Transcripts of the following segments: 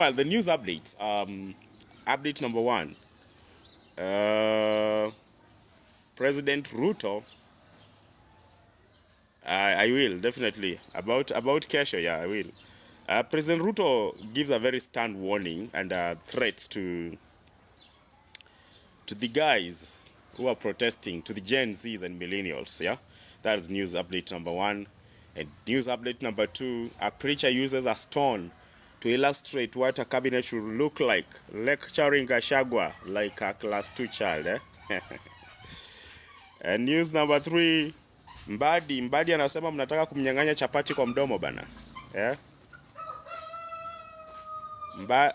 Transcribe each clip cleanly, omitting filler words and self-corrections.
Well, the news updates. Update number one. Uh, President Ruto. I will definitely about Kesha. Yeah, I will. President Ruto gives a very stern warning and threats to the guys who are protesting, to the Gen Zs and millennials. Yeah, that is news update number one. And news update number two: a preacher uses a stone to illustrate what a cabinet should look like, lecturing Gachagua like a class 2 child. And news number three: Mbadi anasema mnataka kumnyang'anya chapati kwa mdomo bana. Yeah?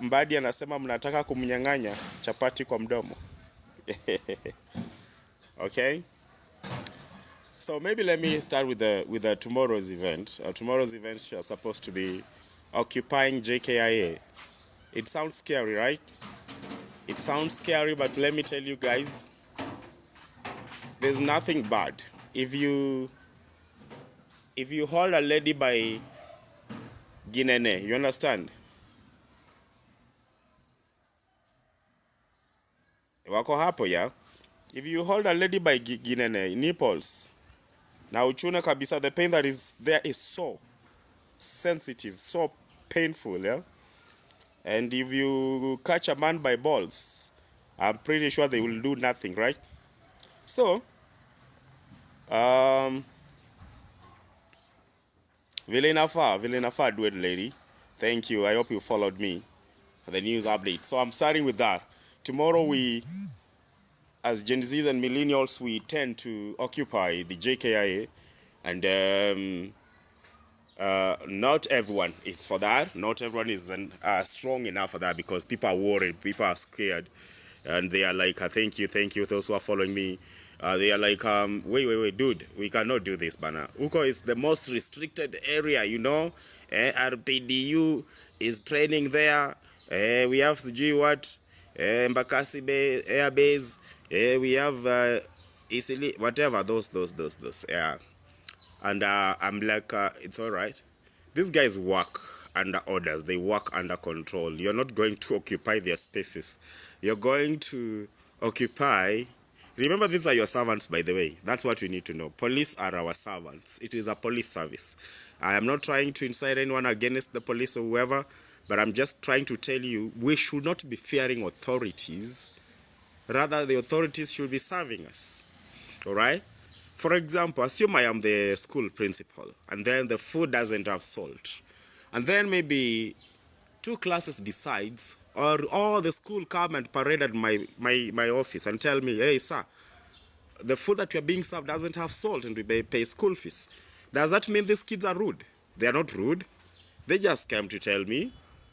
Mbadi anasema mnataka kumnyang'anya chapati kwa mdomo. Okay? So maybe let me start with the tomorrow's event. Tomorrow's event is supposed to be occupying JKIA. It sounds scary, right? It sounds scary, but let me tell you guys, there's nothing bad. If you hold a lady by ginene, you understand? Wako hapo ya. If you hold a lady by ginene, nipples, na uchune kabisa, the pain that is there is so sensitive, so painful, yeah? And if you catch a man by balls, I'm pretty sure they will do nothing, right? So, vile inafaa do it, lady. Thank you. I hope you followed me for the news update. So I'm starting with that. Tomorrow we, as Gen Zs and millennials, we tend to occupy the JKIA, and not everyone is for that. Not everyone is strong enough for that, because people are worried, people are scared, and they are like, thank you, those who are following me. They are like, wait, dude, we cannot do this, bana. Uko is the most restricted area, you know. RPDU is training there. We have CG what? Mbakasi Bay, Air Base. We have easily whatever those. Yeah. And I'm like, it's all right. These guys work under orders. They work under control. You're not going to occupy their spaces. You're going to occupy. Remember, these are your servants, by the way. That's what we need to know. Police are our servants. It is a police service. I am not trying to incite anyone against the police or whoever, but I'm just trying to tell you, we should not be fearing authorities. Rather, the authorities should be serving us. All right? For example, assume I am the school principal, and then the food doesn't have salt. And then maybe 2 classes decides, or all the school come and parade at my office and tell me, hey, sir, the food that you're being served doesn't have salt and we pay school fees. Does that mean these kids are rude? They are not rude. They just came to tell me,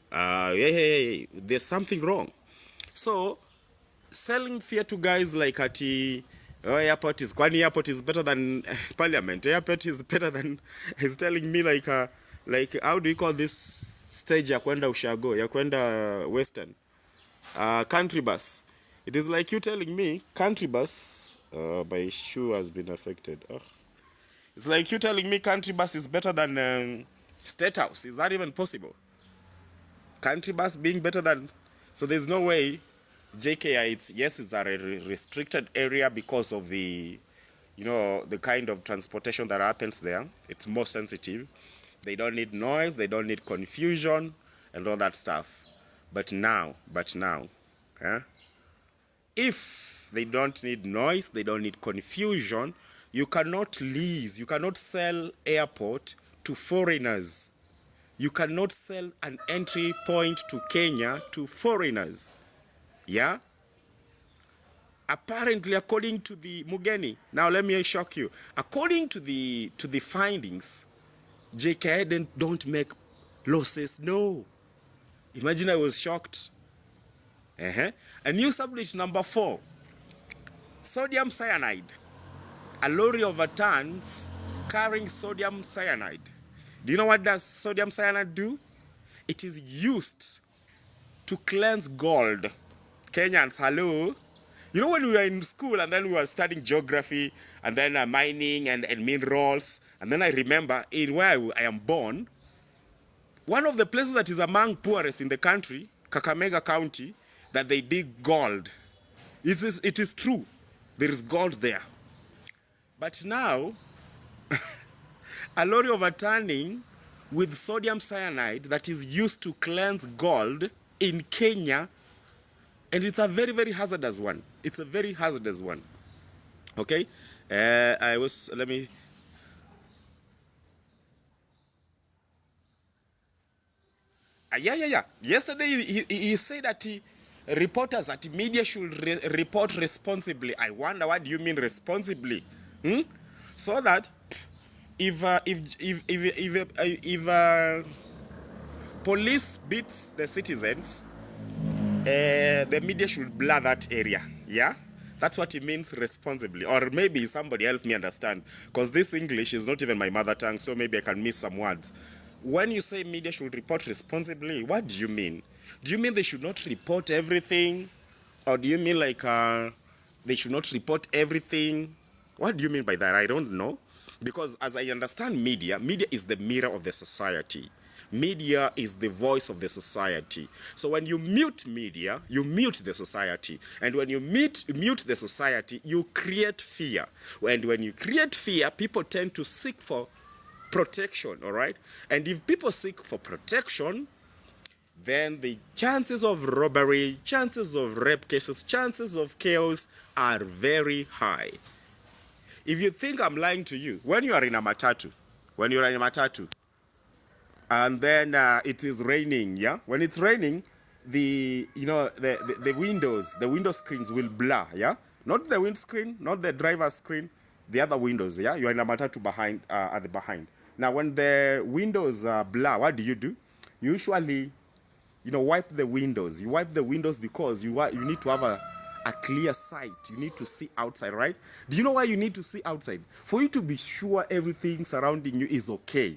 hey, there's something wrong. So, selling fear to guys like ati, airport is better than parliament. Airport is better than, he's telling me like how do you call this stage ya kwenda ushago, ya kwenda western, country bus. It is like you telling me country bus, my shoe has been affected. It's like you telling me country bus is better than state house. Is that even possible? Country bus being better than, so there's no way. JKI, it's a restricted area because of the, the kind of transportation that happens there. It's more sensitive. They don't need noise, they don't need confusion, and all that stuff. But now, if they don't need noise, they don't need confusion, you cannot lease, you cannot sell airport to foreigners. You cannot sell an entry point to Kenya to foreigners. Yeah? Apparently, according to the Mugeni, now let me shock you. According to the findings, JKIA don't make losses. No. Imagine I was shocked. A new subject number 4. Sodium cyanide. A lorry overturns carrying sodium cyanide. Do you know what does sodium cyanide do? It is used to cleanse gold. Kenyans, hello. You know when we were in school and then we were studying geography and then mining and minerals, and then I remember in where I am born, One of the places that is among poorest in the country, Kakamega County, that they dig gold. It is true. There is gold there. But now, a lorry overturning with sodium cyanide that is used to cleanse gold in Kenya, and it's a very, very hazardous one. It's a very hazardous one. Okay? Let me... Yeah. Yesterday, he said that reporters at media should report responsibly. I wonder, what do you mean responsibly? So that if police beats the citizens, the media should blur that area. Yeah, that's what it means responsibly. Or maybe somebody help me understand, because this English is not even my mother tongue, so maybe I can miss some words. When you say media should report responsibly, what do you mean? Do you mean they should not report everything? Or do you mean like they should not report everything? What do you mean by that? I don't know. Because as I understand media is the mirror of the society. Media is the voice of the society. So when you mute media, you mute the society. And when you mute the society, you create fear. And when you create fear, people tend to seek for protection, all right? And if people seek for protection, then the chances of robbery, chances of rape cases, chances of chaos are very high. If you think I'm lying to you, when you are in a matatu, and then it is raining, yeah? When it's raining, the window screens will blur, yeah? Not the windscreen, not the driver's screen, the other windows, yeah? You're in a matatu behind, at the behind. Now, when the windows blur, what do? You usually, wipe the windows. You wipe the windows because you need to have a clear sight. You need to see outside, right? Do you know why you need to see outside? For you to be sure everything surrounding you is okay.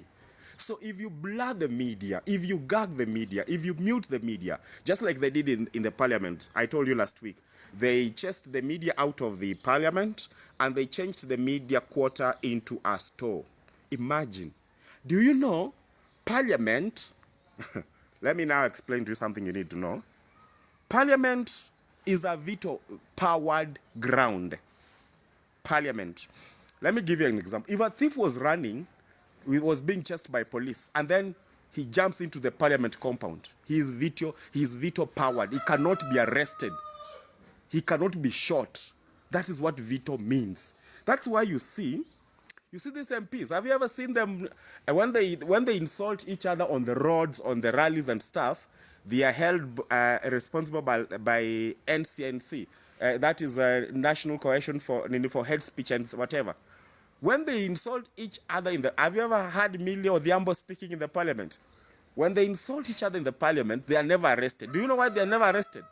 So if you blur the media, if you gag the media, if you mute the media, just like they did in the parliament, I told you last week, they chased the media out of the parliament and they changed the media quarter into a store. Imagine. Do you know parliament? Let me now explain to you something you need to know. Parliament is a veto-powered ground. Parliament. Let me give you an example. If a thief was running, he was being chased by police, and then he jumps into the parliament compound. He is veto-powered. He cannot be arrested. He cannot be shot. That is what veto means. That's why you see these MPs. Have you ever seen them when they insult each other on the roads, on the rallies and stuff? They are held responsible by NCNC. That is National Coalition for Hate Speech and whatever. When they insult each other have you ever heard Millie Odhiambo speaking in the parliament? When they insult each other in the parliament, they are never arrested. Do you know why they are never arrested?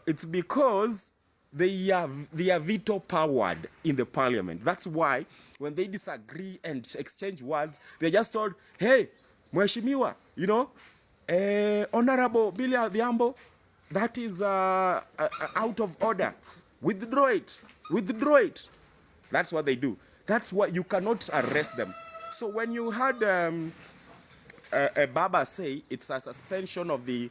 It's because they are veto powered in the parliament. That's why when they disagree and exchange words, they're just told, hey, Mheshimiwa, Honorable Millie Odhiambo, that is out of order. Withdraw it. That's what they do. That's why you cannot arrest them. So when you had a Baba say it's a suspension of the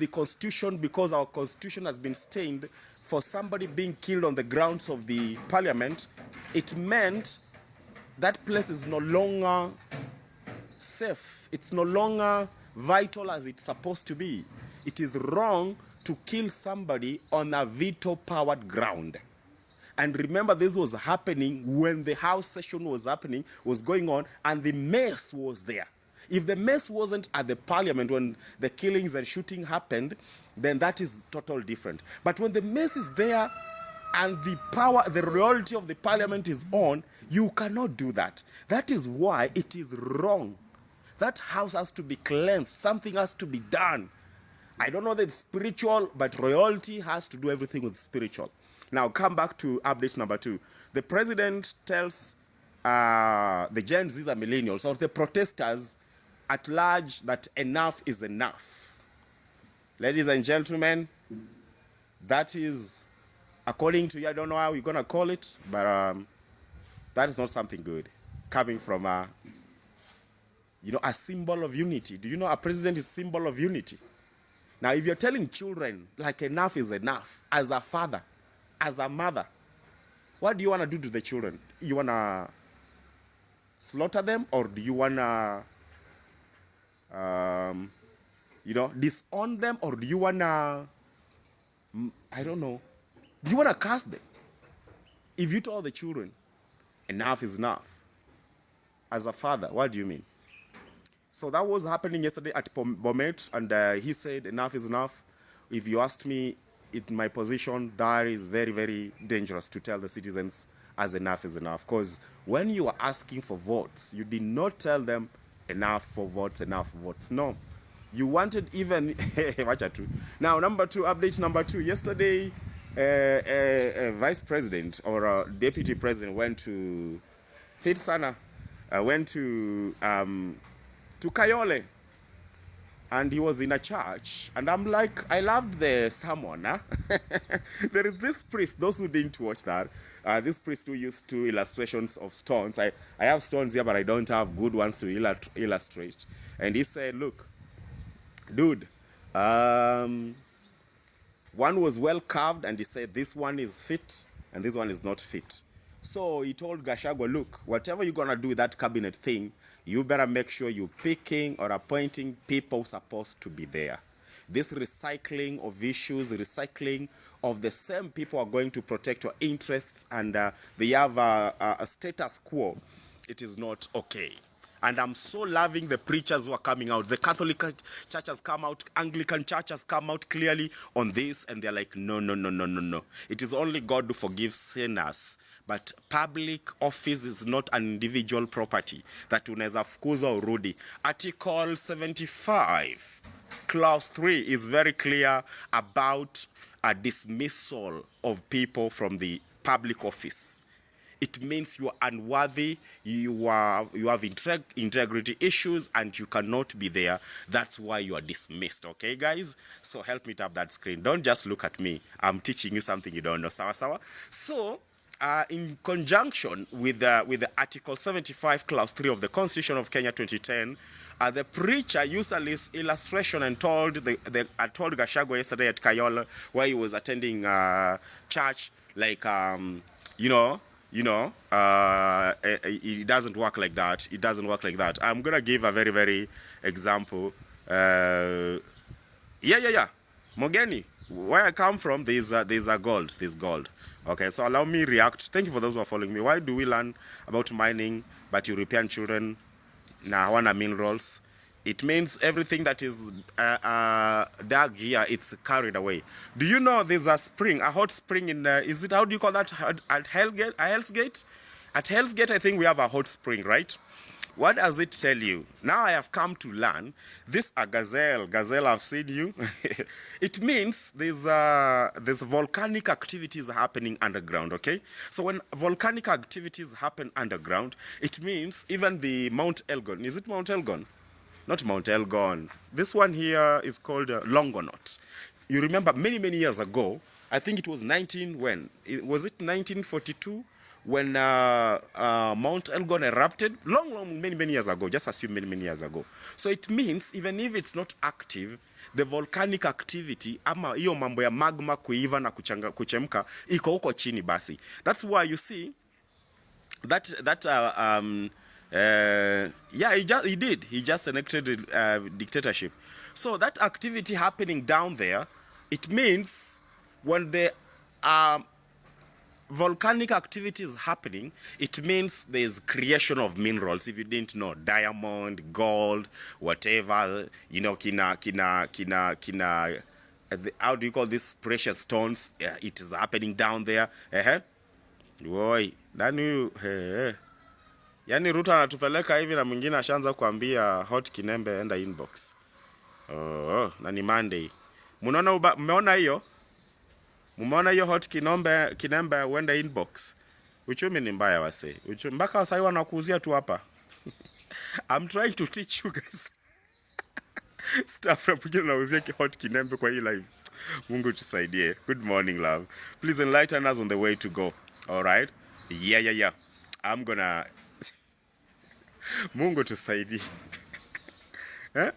constitution because our constitution has been stained for somebody being killed on the grounds of the parliament, it meant that place is no longer safe. It's no longer vital as it's supposed to be. It is wrong to kill somebody on a veto-powered ground. And remember, this was happening when the House session was going on, and the mess was there. If the mess wasn't at the parliament when the killings and shooting happened, then that is totally different. But when the mess is there and the royalty of the parliament is on, you cannot do that. That is why it is wrong. That house has to be cleansed. Something has to be done. I don't know that it's spiritual, but royalty has to do everything with spiritual. Now, come back to update number 2. The president tells the Gen Zs and millennials, or the protesters at large, that enough is enough. Ladies and gentlemen, that is, according to you, I don't know how you're going to call it, but that is not something good coming from you know, a symbol of unity. Do you know a president is symbol of unity? Now, if you're telling children, like, enough is enough, as a father, as a mother, what do you want to do to the children? You want to slaughter them, or do you want to, you know, disown them, or do you want to, I don't know, do you want to curse them? If you told the children, enough is enough, as a father, what do you mean? So that was happening yesterday at Bomet, and he said enough is enough. If you asked me, in my position, that is very, very dangerous to tell the citizens as enough is enough. Because when you are asking for votes, you did not tell them enough for votes, enough for votes. No. You wanted even... Now, update number 2. Yesterday, a vice president or a deputy president went to... Fitsana went to Kayole, and he was in a church, and I'm like, I loved the sermon. Huh? There is this priest, those who didn't watch that, this priest who used to illustrations of stones. I have stones here, but I don't have good ones to illustrate. And he said, look, dude, one was well carved, and he said, this one is fit, and this one is not fit. So he told Gachagua, look, whatever you're going to do with that cabinet thing, you better make sure you're picking or appointing people supposed to be there. This recycling of issues, recycling of the same people are going to protect your interests, and they have a status quo. It is not okay. And I'm so loving the preachers who are coming out. The Catholic Church has come out, Anglican Church has come out clearly on this, and they're like, no, no, no, no, no, no. It is only God who forgives sinners. But public office is not an individual property that unaweza fukuza urudi. Article 75, clause 3 is very clear about a dismissal of people from the public office. It means you are unworthy, you have integrity issues, and you cannot be there. That's why you are dismissed, okay, guys? So help me tap that screen. Don't just look at me. I'm teaching you something you don't know. Sawa sawa? So, in conjunction with the Article 75, Clause 3 of the Constitution of Kenya 2010, the preacher used an illustration and told Gachagua yesterday at Kayole, where he was attending church, like, it doesn't work like that. It doesn't work like that. I'm going to give a very, very example. Mogeni, where I come from, there's a gold. There's gold. Okay, so allow me react. Thank you for those who are following me. Why do we learn about mining, but European children na hawana minerals? It means everything that is dug here, it's carried away. Do you know there's a spring, a hot spring in, is it, how do you call that, at Hell's Gate? At Hell's Gate, I think we have a hot spring, right? What does it tell you? Now I have come to learn, this a gazelle, I've seen you. It means there's volcanic activities happening underground, okay? So when volcanic activities happen underground, it means even the Mount Elgon, is it Mount Elgon? Not Mount Elgon. This one here is called Longonot. You remember many, many years ago, I think it was was it 1942? When Mount Elgon erupted, many, many years ago, just assume many, many years ago. So it means, even if it's not active, the volcanic activity, ama iyo mambo ya magma kuiva na kuchemka, iko huko chini basi. That's why you see, he just enacted dictatorship. So that activity happening down there, it means when the volcanic activity is happening, it means there's creation of minerals. If you didn't know, diamond, gold, whatever, you know, how do you call this, precious stones? It is happening down there. Yani Ruto anatupeleka hivi na mwingine ashaanza kuambia hot kinembe enda inbox. Na ni Monday. Mmeona hiyo? Mumeona hiyo hot kinembe wenda inbox. Uchumi ni mbaya wase. Mpaka wasai wanakuuzia tu hapa. I'm trying to teach you guys. Staff rapugina nauzia hot kinembe kwa hii live. Mungu tusaidie. Good morning, love. Please enlighten us on the way to go. All right? Yeah. I'm gonna... Mungu tusaidie. Eh?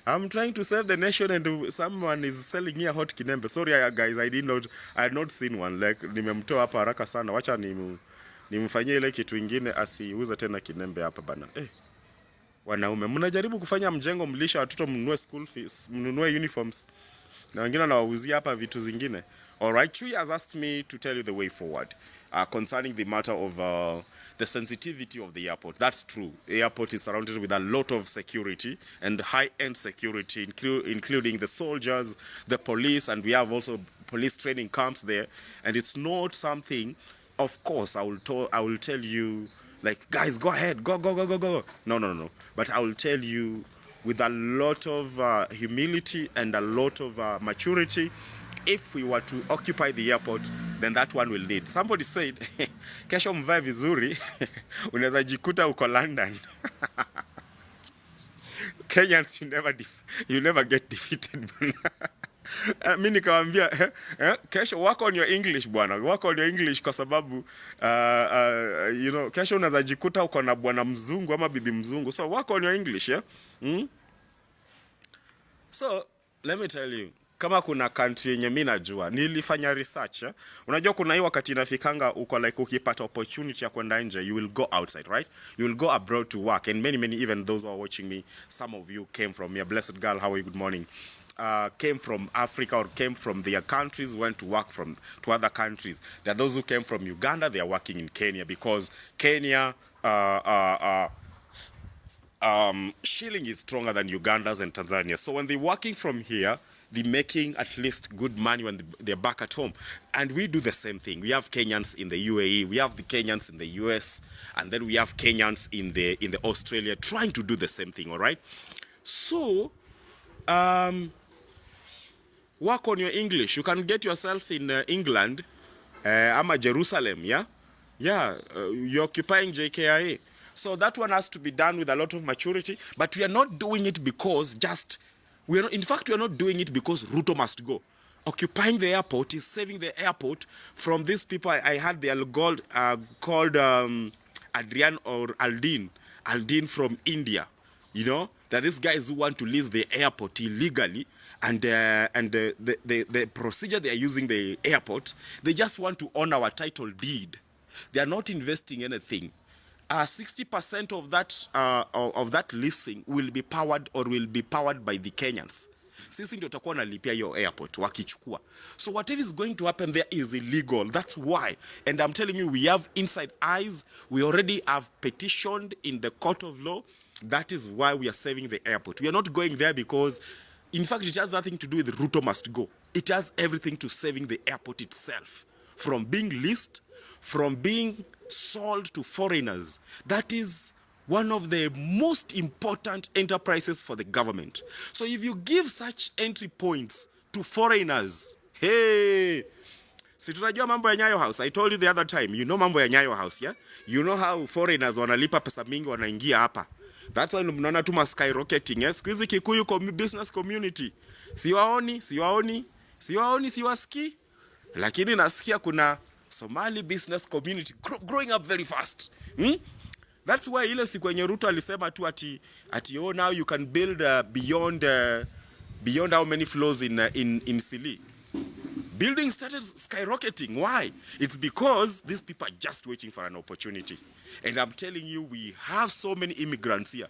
I'm trying to save the nation and someone is selling me a hot kinembe. Sorry guys, I had not seen one. Like nimemtoa hapa haraka sana. Wacha nimfanyie ile kitu ingine asiuze tena kinembe hapa bana. Wanaume mnajaribu kufanya mjengo, mlisha watoto, mnunue school fees, mnunue uniforms, na wengine wanawauzia hapa vitu zingine. Alright, Chui has asked me to tell you the way forward concerning the matter of the sensitivity of the airport. That's true. The airport is surrounded with a lot of security and high-end security, including the soldiers, the police, and we have also police training camps there. And it's not something, of course, I will tell you, like, guys, go ahead, go. No. But I will tell you with a lot of humility and a lot of maturity, if we were to occupy the airport, then that one will need. Somebody said, kesho mvae vizuri, unaweza jikuta uko London. Kenyans, you never get defeated. Mimi nikamwambia kesho work on your English bwana, work on your English kwa sababu you know, kesho unaweza jikuta uko na bwana mzungu ama bibi mzungu, so work on your English, yeah? So let me tell you, kama kuna country yenye mimi najua, nilifanya research, yeah? Unajua kuna hii wakati inafikanga uko like ukipata opportunity ya kwenda nje, you will go outside, right? You will go abroad to work, and many even those who are watching me, some of you came from here. Blessed girl, how are you? Good morning. Came from Africa or came from their countries, went to work to other countries. There are those who came from Uganda, they are working in Kenya because Kenya shilling is stronger than Uganda's and Tanzania. So when they're working from here, they're making at least good money when they're back at home. And we do the same thing. We have Kenyans in the UAE, we have the Kenyans in the US, and then we have Kenyans in the Australia trying to do the same thing, all right? So, work on your English. You can get yourself in England, ama Jerusalem, yeah? Yeah, you're occupying JKIA. So that one has to be done with a lot of maturity, but we are not doing it because we are not doing it because Ruto must go. Occupying the airport is saving the airport from these people. I had they are called Adrian or Aldin from India, you know? That these guys who want to lease the airport illegally, and the procedure they are using the airport, they just want to own our title deed. They are not investing anything. 60% of that leasing will be powered by the Kenyans. Sisi ndio tutakuwa nalipia hiyo airport wakichukua. So whatever is going to happen there is illegal. That's why. And I'm telling you, we have inside eyes. We already have petitioned in the court of law. That is why we are saving the airport. We are not going there because, in fact, it has nothing to do with Ruto must go. It has everything to saving the airport itself. From being leased, from being sold to foreigners. That is one of the most important enterprises for the government. So if you give such entry points to foreigners, hey, si tunajua mambo ya Nyayo House. I told you the other time, you know mambo ya Nyayo House, yeah? You know how foreigners wanalipa pesa mingi wanaingia hapa. That's why mnaona tu skyrocketing, yes? Siku hizi Kikuyu business community. Siwaski. Lakini nasikia kuna Somali business community growing up very fast. That's why ile siku yenye Ruto alisema tu ati oh, now you can build beyond how many floors in Sili. Building started skyrocketing. Why? It's because these people are just waiting for an opportunity. And I'm telling you, we have so many immigrants here.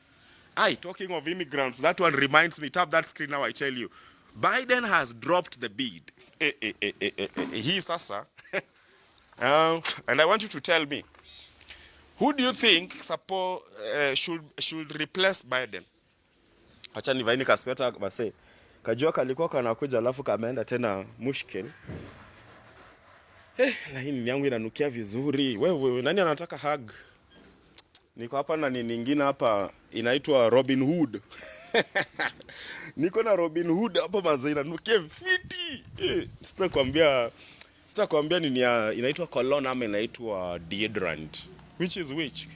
Talking of immigrants, that one reminds me, tap that screen now, I tell you. Biden has dropped the bid. He sasa. And I want you to tell me, who do you think should replace Biden? Acha nivaini kasweta basi. Kajua kalikuwa kanakuja alafu kameenda tena mushkil. Lakini yangu inanukia vizuri. Wewe nani anataka hug? Niko hapa na nini nyingine hapa inaitwa Robin Hood. Niko na Robin Hood hapa manze inanukia fiti. Sitakwambia nini inaitwa cologne ama inaitwa deodorant. Which is which?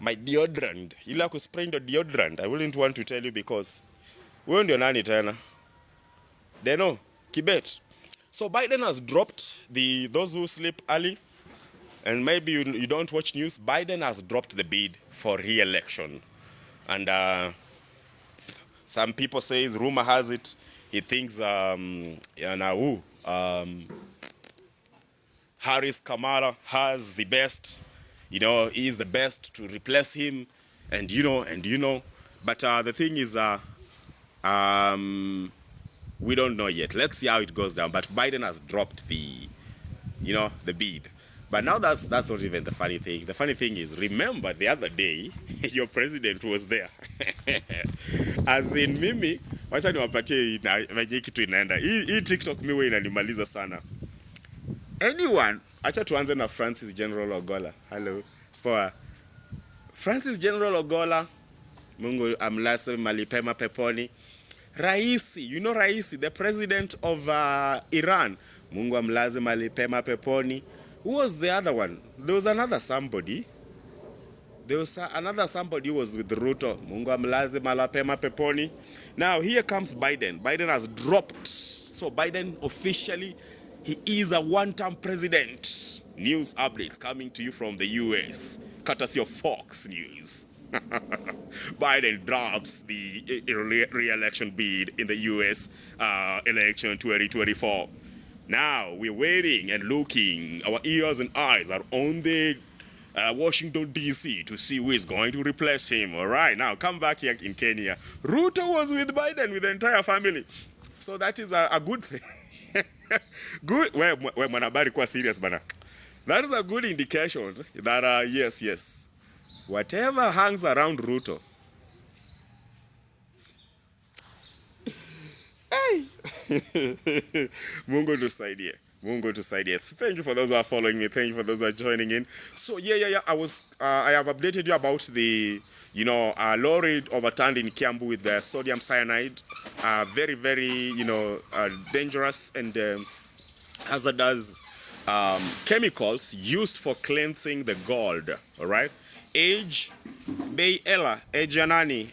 My deodorant. Ila kuspray ndo deodorant. I wouldn't want to tell you because wewe ndio nani tena? Deno, Kibet. So Biden has dropped those who sleep early, and maybe you don't watch news. Biden has dropped the bid for re-election. And Some people say, rumor has it, he thinks Harris Kamala has the best, he is the best to replace him, and but the thing is, we don't know yet. Let's see how it goes down. But Biden has dropped the bid. But now that's not even the funny thing. The funny thing is, remember the other day, your president was there. As in mimi, wacha niwapatie venye kitu inaenda. Hii TikTok miwe inanimaliza sana. Anyone, acha tuanze na Francis General Ogola. Hello. For Francis General Ogola, Mungu amlase malipema peponi. Raisi, Raisi, the president of Iran. Mungu amlaze malipema peponi. Who was the other one? There was another somebody. There was another somebody who was with Ruto. Mungu amlaze malapema peponi. Now here comes Biden. Biden has dropped. So Biden officially, he is a one-term president. News updates coming to you from the US, courtesy of Fox News. Biden drops the re-election bid in the US election 2024. Now we're waiting and looking. Our ears and eyes are on the Washington, D.C. to see who is going to replace him. All right, now come back here in Kenya. Ruto was with Biden, with the entire family. So that is a good thing. Good. Well, manabari kwa serious, bana. That is a good indication that, yes, whatever hangs around Ruto. Hey! Mungu tusaidie. Mungu tusaidie. So thank you for those who are following me. Thank you for those who are joining in. So yeah. I have updated you about the, lorry overturned in Kiambu with the sodium cyanide. Very, very, dangerous and hazardous chemicals used for cleansing the gold. All right. Age bei ela age ya nani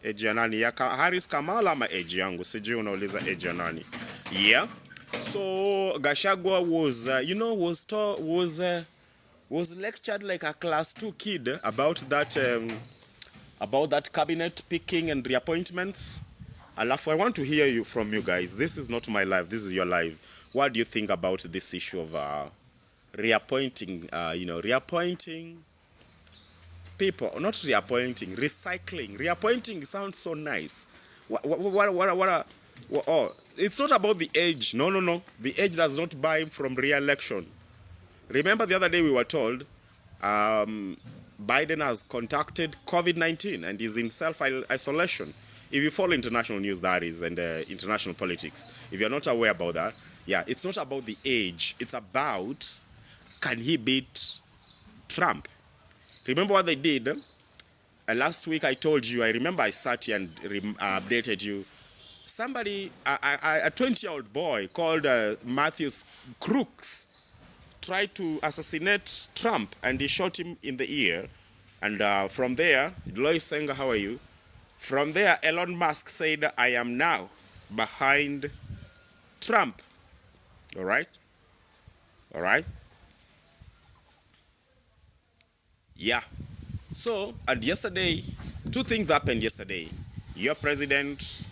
ya Harris Kamala ama age yangu, sijui unauliza age ya nani. Yeah, so Gachagua was lectured like a class 2 kid about that cabinet picking and reappointments. Alafu, I want to hear you from you guys. This is not my life, this is your life. What do you think about this issue of reappointing reappointing people? Not reappointing, recycling. Reappointing sounds so nice. Oh, it's not about the age. No. The age does not buy him from re-election. Remember the other day we were told Biden has contracted COVID-19 and is in self-isolation. If you follow international news, that is, and international politics, if you're not aware about that, yeah, it's not about the age. It's about, can he beat Trump? Remember what they did? Last week I told you, I remember I sat here and updated you. Somebody, a 20-year-old boy called Matthews Crooks, tried to assassinate Trump and he shot him in the ear. And from there, Lois Senga, how are you? From there, Elon Musk said, I am now behind Trump. All right? All right? Yeah. So, and yesterday, two things happened yesterday. Your president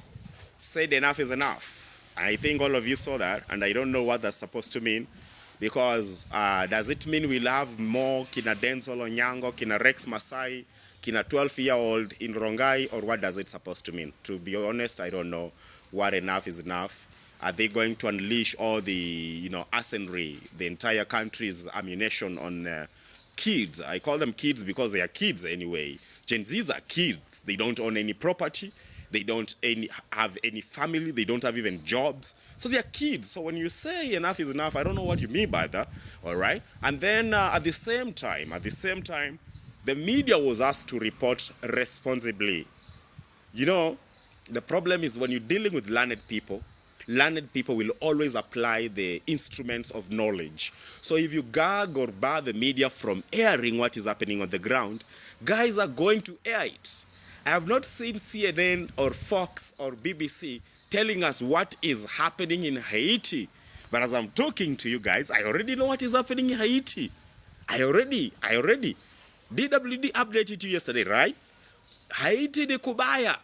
said enough is enough. I think all of you saw that, and I don't know what that's supposed to mean. Because does it mean we'll have more Kina Denzel Onyango, Kina Rex Masai, Kina 12-year-old in Rongai, or what does it supposed to mean? To be honest, I don't know what enough is enough. Are they going to unleash all the, arsenal, the entire country's ammunition on kids? I call them kids because they are kids anyway. Gen Zs are kids. They don't own any property. They don't have any family. They don't have even jobs. So they are kids. So when you say enough is enough, I don't know what you mean by that. All right. And then at the same time, the media was asked to report responsibly. The problem is when you're dealing with learned people will always apply the instruments of knowledge. So if you gag or bar the media from airing what is happening on the ground, guys are going to air it. I have not seen CNN or Fox or BBC telling us what is happening in Haiti. But as I'm talking to you guys, I already know what is happening in Haiti. I already. DWD updated you yesterday, right? Haiti de kubaya.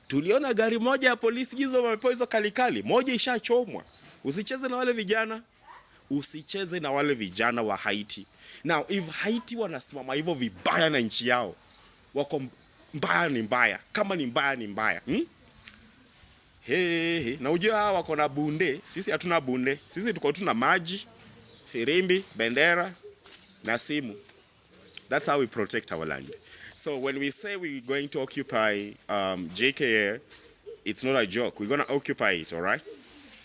Tuliona gari moja ya polisi hizo wamepewa hizo kalikali, moja ishachomwa. Usicheze na wale vijana. Usicheze na wale vijana wa Haiti. Now if Haiti wanasimama hivyo vibaya na nchi yao, wako mbaya ni mbaya, kama ni mbaya ni mbaya. Na ujue hawa wako na bunde, sisi hatuna bunde. Sisi tuko tu na maji, firimbi, bendera na simu. That's how we protect our land. So when we say we're going to occupy JKIA, it's not a joke. We're going to occupy it, all right?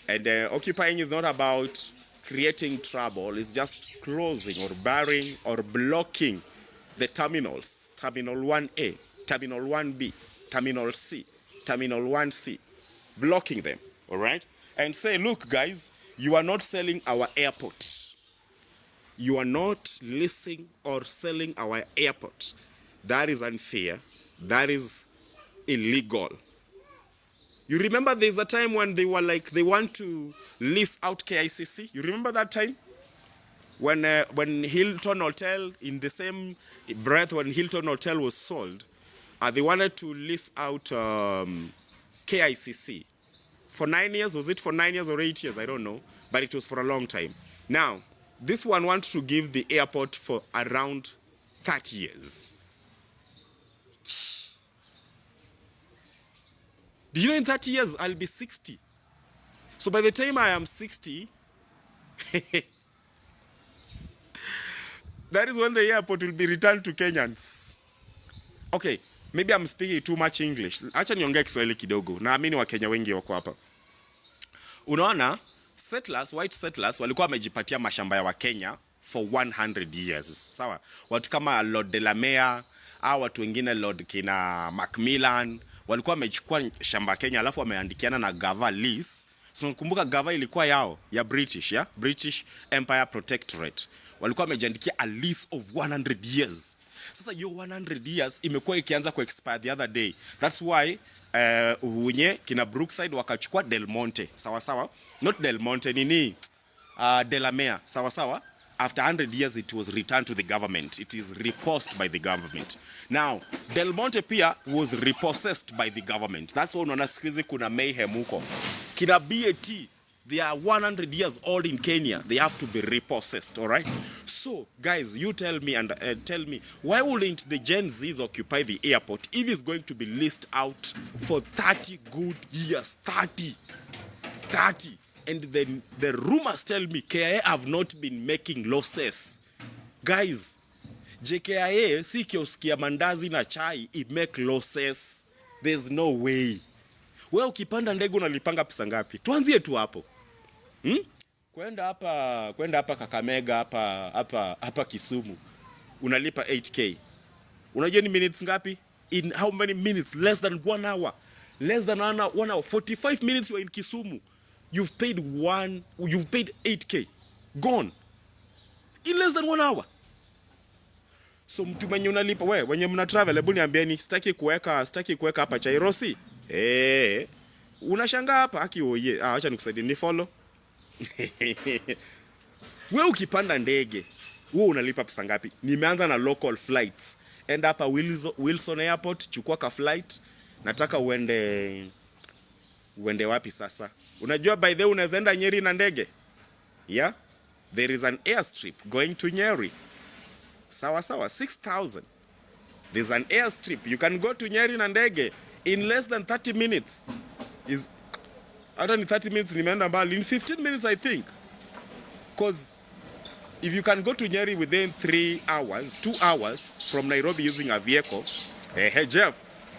And occupying is not about creating trouble. It's just closing or barring or blocking the terminals. Terminal 1A, Terminal 1B, Terminal C, Terminal 1C. Blocking them, all right? And say, look, guys, you are not selling our airport. You are not leasing or selling our airport. That is unfair. That is illegal. You remember there's a time when they were like, they want to lease out KICC? You remember that time? When Hilton Hotel, in the same breath when Hilton Hotel was sold, they wanted to lease out KICC. For 9 years, was it for 9 years or 8 years? I don't know, but it was for a long time. Now, this one wants to give the airport for around 30 years. Do you know in 30 years, I'll be 60? So by the time I am 60, that is when the airport will be returned to Kenyans. Okay, maybe I'm speaking too much English. Acha niongee Kiswahili kidogo. Naamini Wakenya wengi wako hapa. Unaona, settlers, white settlers, walikuwa wamejipatia mashamba ya Wakenya for 100 years. Sawa? Watu kama Lord Delamere, au watu wengine Lord kina Macmillan, walikuwa wamechukua shamba Kenya alafu wameandikiana na Gava lease. So nakumbuka Gava ilikuwa yao ya British, ya British Empire Protectorate. Walikuwa wamejiandikia a lease of 100 years. Sasa hiyo 100 years imekuwa ikianza ku expire the other day. That's why wenye kina Brookside wakachukua Del Monte. Sawa sawa? Not Del Monte, nini? Delamere. Sawa sawa? After 100 years it was returned to the government. It is repossessed by the government. Now, Del Monte pia was repossessed by the government. That's why unaona siku hizi kuna mayhem huko. Kina BAT, they are 100 years old in Kenya. They have to be repossessed, all right? So, guys, you tell me and tell me, why wouldn't the Gen Zs occupy the airport if it's going to be leased out for 30 good years? 30. And then the rumors tell me KIA have not been making losses. Guys, JKIA si kioskia mandazi na chai, it make losses. There's no way. Wewe ukipanda ndege unalipanga pesa ngapi? Tuanzie tu hapo. Kwenda hapa Kakamega, hapa Kisumu, unalipa 8K. Unajua ni minutes ngapi? In how many minutes? Less than 1 hour. Less than 1 hour. 45 minutes you are in Kisumu. You've paid 8K. Gone. In less than 1 hour. So mtu mwenye unalipa, wenye mna travel, hebu niambieni, sitaki kuweka hapa Chairosi. Unashangaa hapa aki oye. Acha nikusaidie, ni follow. Wewe ukipanda ndege, wewe unalipa pesa ngapi? Nimeanza na local flights. Enda hapa Wilson Airport, chukua ka flight. Nataka uende wapi sasa? Unajua by the way unaweza enda Nyeri na ndege? Yeah? There is an airstrip going to Nyeri. Sawa 6,000. There's an airstrip. You can go to Nyeri na ndege in less than 30 minutes. Hata ni 30 minutes nimeenda mbali. In 15 minutes I think. Because if you can go to Nyeri within 2 hours from Nairobi using a vehicle. Hey Jeff,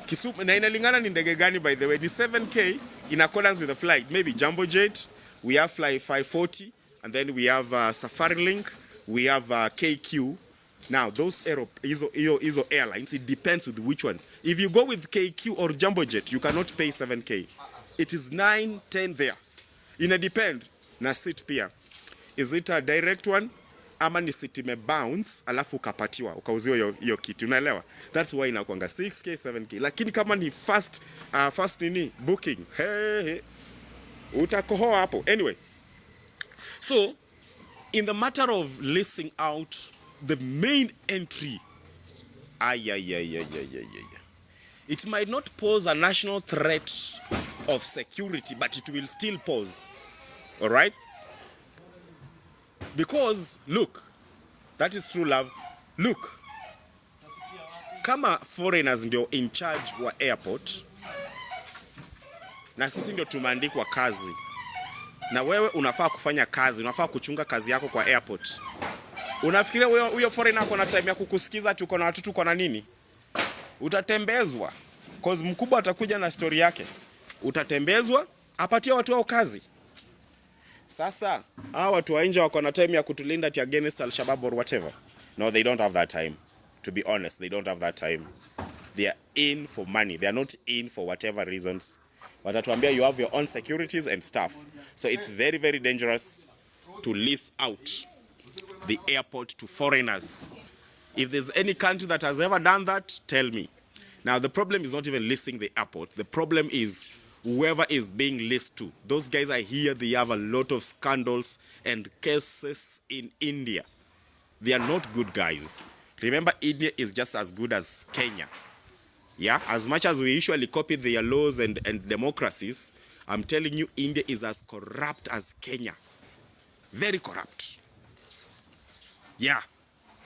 Kisumu na inalingana ni ndege gani by the way? Ni 7K in accordance with the flight. Maybe Jumbo Jet, we have Fly 540, and then we have Safari Link, we have KQ. Now those airlines, it depends with which one. If you go with KQ or Jumbo Jet, you cannot pay 7K. It is 9, 10 there. Ina depend na seat pia. Is it a direct one? Ama ni seat ime bounce alafu ukapatiwa ukauziwa hiyo kitu, unaelewa? That's why inakuanga 6K 7K. Lakini kama ni fast nini booking, utakohoa hapo. Anyway, so in the matter of leasing out the main entry, It might not pose a national threat of security, but it will still pose. All right? Because, look, that is true love. Look, kama foreigners ndio in charge wa airport, na sisi ndio tumeandikwa kazi, na wewe unafaa kufanya kazi, unafaa kuchunga kazi yako kwa airport. Unafikiria huyo foreigner ako na time ya kukusikiza tuko na watoto kwa na nini? Utatembezwa. Cause mkubwa atakuja na story yake. Utatembezwa, apatie watu wao kazi. Sasa, hao watu wa nje wako na time ya kutulinda against Al-Shabaab or whatever. No, they don't have that time. To be honest, they don't have that time. They are in for money. They are not in for whatever reasons. Watatuambia you have your own securities and stuff. So it's very, very dangerous to lease out the airport to foreigners. If there's any country that has ever done that, tell me. Now, the problem is not even leasing the airport. The problem is whoever is being leased to. Those guys I hear, they have a lot of scandals and cases in India. They are not good guys. Remember, India is just as good as Kenya. Yeah, as much as we usually copy their laws and democracies, I'm telling you, India is as corrupt as Kenya. Very corrupt. Yeah.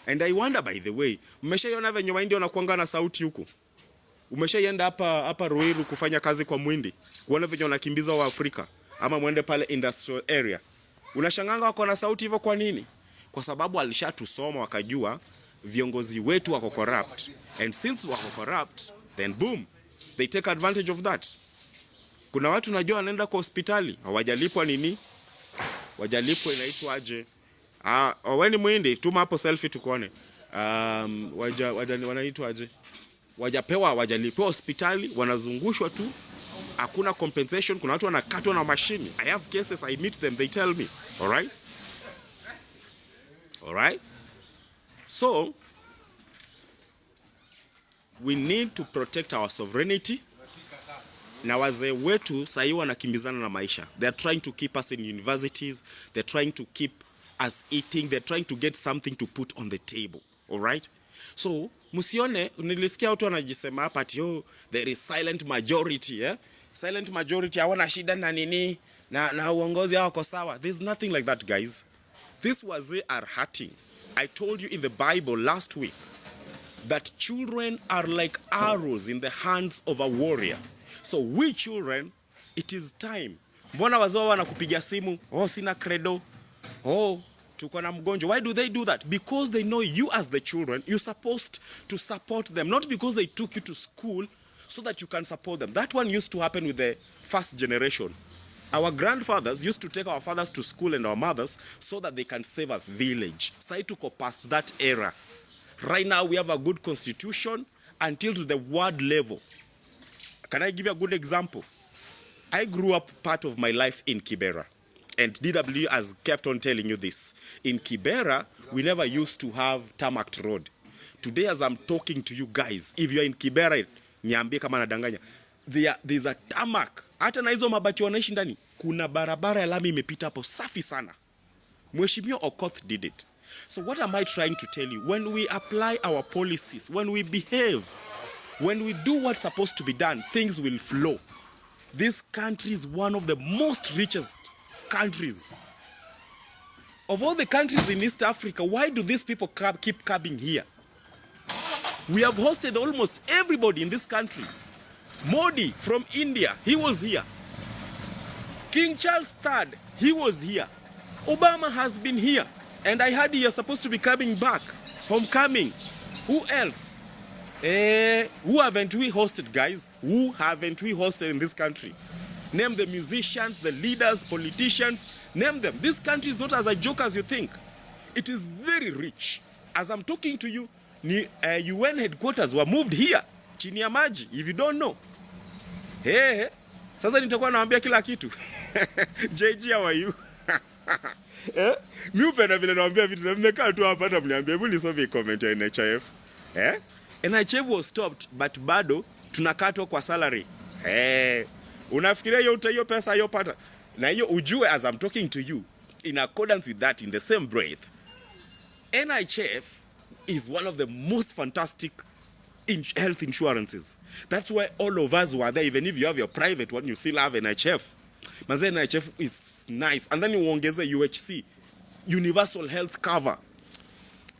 And I wonder, by the way, umeshaiona venye Waindia wanakuanga na sauti huku? Umeshaienda hapa Ruiru kufanya kazi kwa Mwindi? Kuona venye wanakimbiza wa Afrika? Ama mwende pale industrial area? Unashanganga wako na sauti hivyo kwa nini? Kwa sababu alishatusoma wakajua viongozi wetu wako corrupt. And since wako corrupt, then boom, they take advantage of that. Kuna watu najua wanaenda kwa hospitali, hawajalipwa nini? Wajalipwa inaitwa aje? Wewe ni Mwindi, tuma hapo selfie tukuone. Wanaitwa aje? Wajalipewa hospitali, wanazungushwa tu. Hakuna compensation, kuna watu wanakatwa na mashini. I have cases, I meet them, they tell me. All right? All right? So, we need to protect our sovereignty. Na wazee wetu sahi wanakimbizana na maisha. They are trying to keep us in universities. They are trying to keep us eating. They are trying to get something to put on the table. All right? So, musione, nilisikia watu wanajisema hapa ati there is silent majority, eh? Silent majority hawana shida na nini na uongozi hawako sawa. There's nothing like that, guys. These wazee are hurting. I told you in the Bible last week that children are like arrows in the hands of a warrior. So we children, it is time. Mbona wazee wanakupigia simu, sina credo, tuko na mgonjwa. Why do they do that? Because they know you as the children, you're supposed to support them. Not because they took you to school so that you can support them. That one used to happen with the first generation. Our grandfathers used to take our fathers to school and our mothers so that they can save a village. Sai tuko past that era. Right now we have a good constitution until to the ward level. Can I give you a good example? I grew up part of my life in Kibera. And DW has kept on telling you this. In Kibera, we never used to have tarmac road. Today as I'm talking to you guys, if you're in Kibera, niambie kama nadanganya. There's a tarmac. Hata na hizo mabati wanaishi ndani, kuna barabara ya lami imepita hapo safi sana. Mheshimiwa Okoth did it. So what am I trying to tell you? When we apply our policies, when we behave, when we do what's supposed to be done, things will flow. This country is one of the most richest countries. Of all the countries in East Africa, why do these people keep coming here? We have hosted almost everybody in this country. Modi from India, he was here. King Charles III, he was here. Obama has been here. And I heard he is supposed to be coming back. Homecoming. Who else? Who haven't we hosted, guys? Who haven't we hosted in this country? Name the musicians, the leaders, politicians. Name them. This country is not as a joke as you think. It is very rich. As I'm talking to you, UN headquarters were moved here. Chini ya maji, if you don't know. Sasa nitakuwa naambia kila kitu. JG, how are you? Mi upenda vile naambia vitu na mmekaa tu hapa hata mniambia hebu nisome comment ya NHIF. NHIF was stopped but bado tunakatwa kwa salary. Unafikiria hiyo pesa hiyo pata? Na hiyo ujue as I'm talking to you, in accordance with that, in the same breath, NHIF is one of the most fantastic health insurances. That's why all of us were there. Even if you have your private one, you still have NHF. Manze, NHF is nice. And then you uongeze UHC, universal health cover.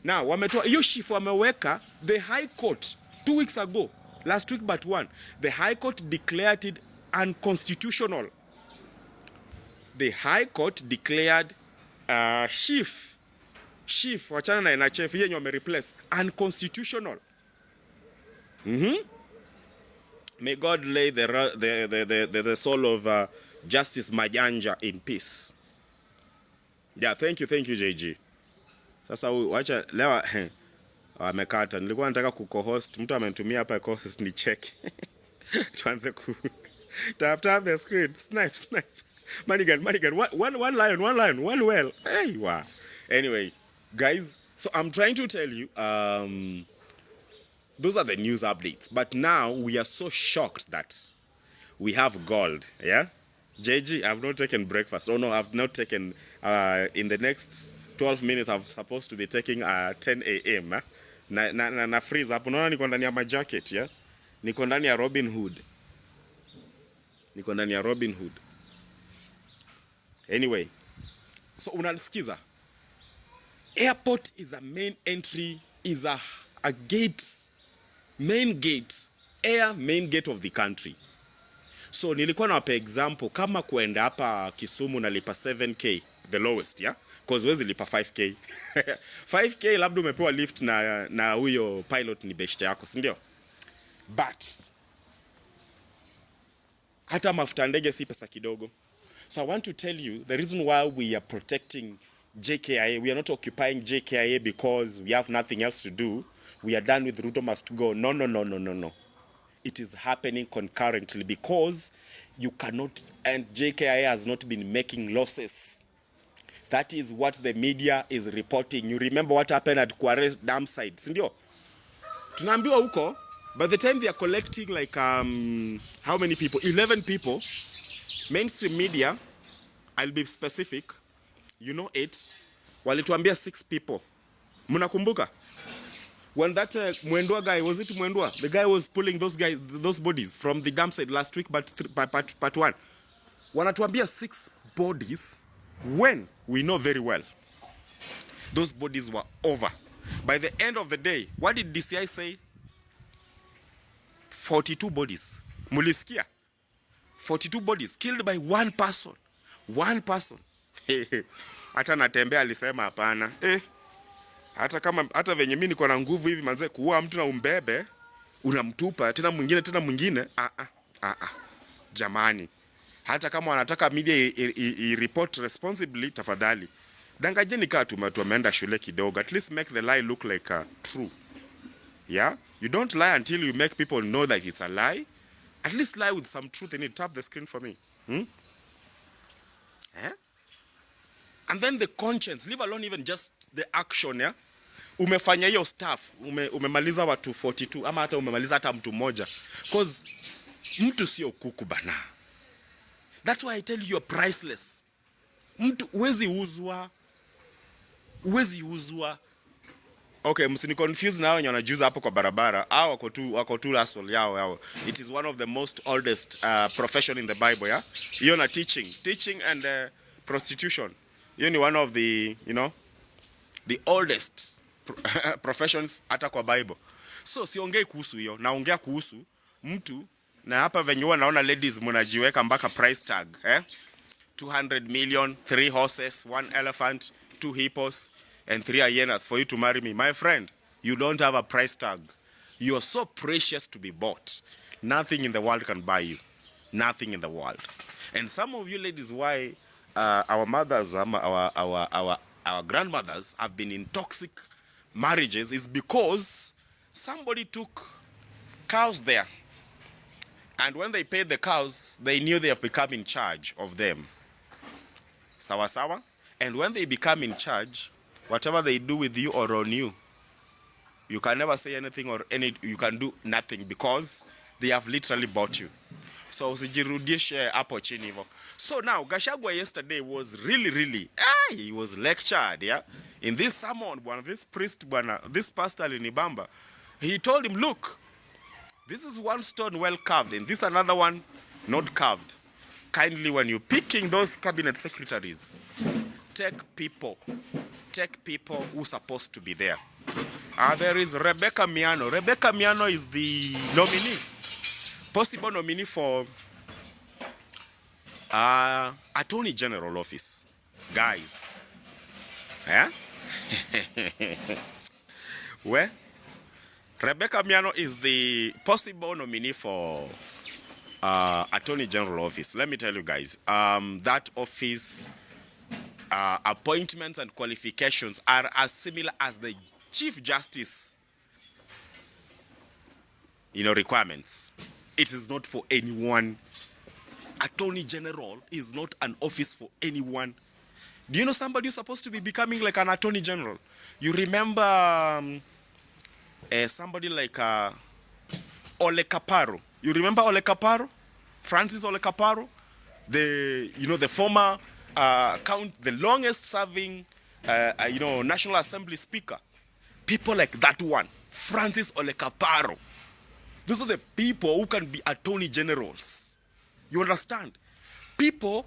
Now, wametoa hiyo shifu wameweka. The High Court 2 weeks ago, last week but one, the High Court declared it unconstitutional. The High Court declared shift wachana na NHF yenye wame replace unconstitutional. May God lay the soul of Justice Majanja in peace. Yeah, thank you JG. Sasa wacha lewa amekata. Nilikuwa nataka kuco-host, mtu amenitumia hapa co-host ni check. Tuanze ku tap the screen. Snipe. Manigan. One lion, one well. Hey, wow. Anyway, guys, so I'm trying to tell you, those are the news updates. But now we are so shocked that we have gold. Yeah, JG, I've not taken breakfast. Oh no, I've not taken. In the next 12 minutes, I'm supposed to be taking 10 a.m. Na freeze hapo. Unaona niko ndani ya my jacket, yeah? Niko ndani ya Robin Hood. Anyway, so unasikiza. Airport is a main entry, is a gate, main gate of the country. So nilikuwa nawapa example kama kuenda hapa Kisumu nalipa 7k the lowest, yeah? Cause wezi lipa 5k. 5k labda umepewa lift na huyo pilot ni beshte yako, si ndio? But hata mafuta ndege si pesa kidogo. So I want to tell you the reason why we are protecting JKIA. We are not occupying JKIA because we have nothing else to do. We are done with Ruto must go. No. It is happening concurrently because you cannot, and JKIA has not been making losses. That is what the media is reporting. You remember what happened at Kware dam site, sindio? Tunaambiwa huko, by the time they are collecting like how many people? 11 people. Mainstream media, I'll be specific, you know it, walituambia 6 people. Munakumbuka? When that Mwendwa guy, was it Mwendwa? The guy was pulling those bodies from the dam site last week, but part 1. Wanatuambia 6 bodies when we know very well those bodies were over. By the end of the day, what did DCI say? 42 bodies. Mulisikia? 42 bodies killed by one person. Hata Natembeya alisema hapana. Hata venye mimi niko na nguvu hivi manze kuua mtu na umbebe, unamtupa tena mwingine. Jamani. Hata kama wanataka media report responsibly, tafadhali. Dangajeni kaa tumeenda shule kidogo. At least make the lie look like true. Yeah? You don't lie until you make people know that it's a lie. At least lie with some truth in it. Tap the screen for me. And then the conscience, leave alone even just the action, yeah? Umefanya hiyo stuff, umemaliza watu 42, ama hata umemaliza hata mtu mmoja. Cause mtu sio kuku bana. That's why I tell you you're priceless. Mtu huwezi uzwa. Okay, msini confuse na wenye wanajuza hapo kwa barabara. Wako tu hustle yao. It is one of the most oldest profession in the Bible, yeah? Hiyo na teaching and prostitution. Hiyo ni one of the, the oldest professions hata kwa Bible. So siongei kuhusu hiyo, naongea kuhusu mtu. Na hapa venye huwa naona ladies mnajiweka mpaka price tag, 200 million, 3 horses, 1 elephant, 2 hippos and 3 hyenas for you to marry me. My friend, you don't have a price tag. You are so precious to be bought. Nothing in the world can buy you. Nothing in the world. And some of you ladies, why our mothers, our grandmothers have been in toxic marriages is because somebody took cows there. And when they paid the cows, they knew they have become in charge of them. Sawa. And when they become in charge, whatever they do with you or on you, you can never say anything you can do nothing because they have literally bought you. So usijirudishe hapo chini hivyo. So now Gachagua yesterday was really he was lectured, yeah? In this sermon, this priest, this pastor Linibamba, he told him, look, This is one stone well carved, and this another one not carved. Kindly, when you're picking those cabinet secretaries, take people who are supposed to be there. There is Rebecca Miano. Rebecca Miano is the nominee, possible nominee for Attorney General office. Guys, yeah? Well, Rebecca Miano is the possible nominee for Attorney General office. Let me tell you guys, that office appointments and qualifications are as similar as the Chief Justice, requirements. It is not for anyone. Attorney General is not an office for anyone. Do you know somebody who's supposed to be becoming like an Attorney General? You remember somebody like Ole Caparo. You remember Ole Caparo? Francis Ole Caparo? The former the longest serving National Assembly Speaker. People like that one, Francis Ole Caparo. Those are the people who can be Attorney Generals. You understand? People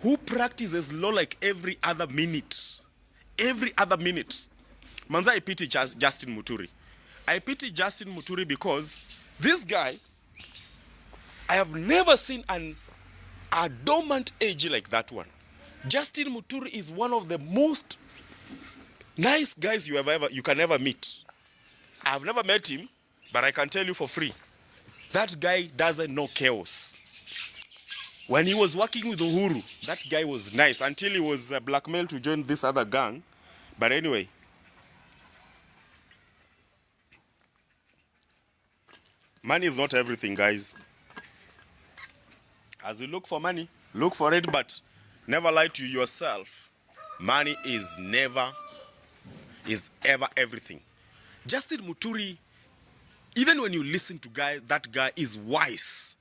who practices law like every other minute. Every other minute. Manza, I pity Justin Muturi. I pity Justin Muturi because this guy, I have never seen a dormant age like that one. Justin Muturi is one of the most nice guys you can ever meet. I have never met him, but I can tell you for free, that guy doesn't know chaos. When he was working with Uhuru, that guy was nice until he was blackmailed to join this other gang. But anyway, money is not everything, guys. As you look for money, look for it, but never lie to yourself. Money is ever everything. Justin Muturi, even when you listen to that guy is wise.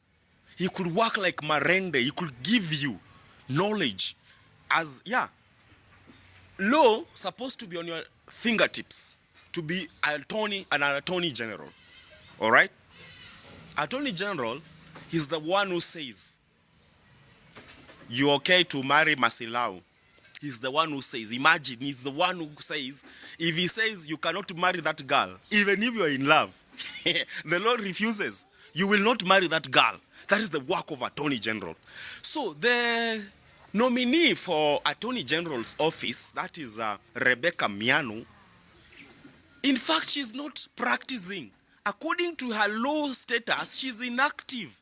He could work like Marende. He could give you knowledge. Law supposed to be on your fingertips to be an attorney general. All right? Attorney General is the one who says, you okay to marry Masilau. He's the one who says, imagine, he's the one who says, if he says you cannot marry that girl, even if you are in love, the law refuses, you will not marry that girl. That is the work of Attorney General. So the nominee for Attorney General's office, that is Rebecca Miano, in fact, she's not practicing. According to her law status, she's inactive.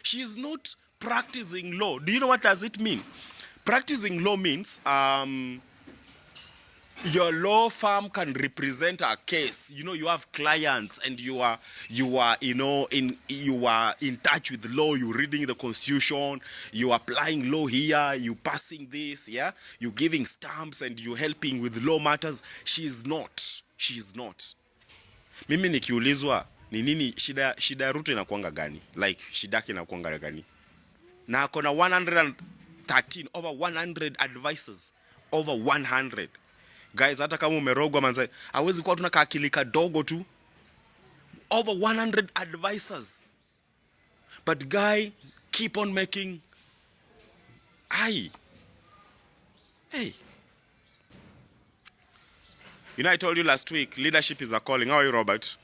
She's not practicing law. Do you know what does it mean? Practicing law means your law firm can represent a case. You have clients and you are in touch with law. You're reading the Constitution. You applying law here. You passing this. Yeah, you giving stamps and you helping with law matters. She's not. Mimi nikiulizwa ni nini shida Ruto inakuanga gani? Like shida yake inakuanga gani? Na akona 113 over 100 advisors, over 100. Guys, hata kama umerogwa manze, hawezi kuwa tuna kaakili kadogo tu. Over 100 advisors. But guy keep on making hey. I told you last week, leadership is a calling. How are you, Robert?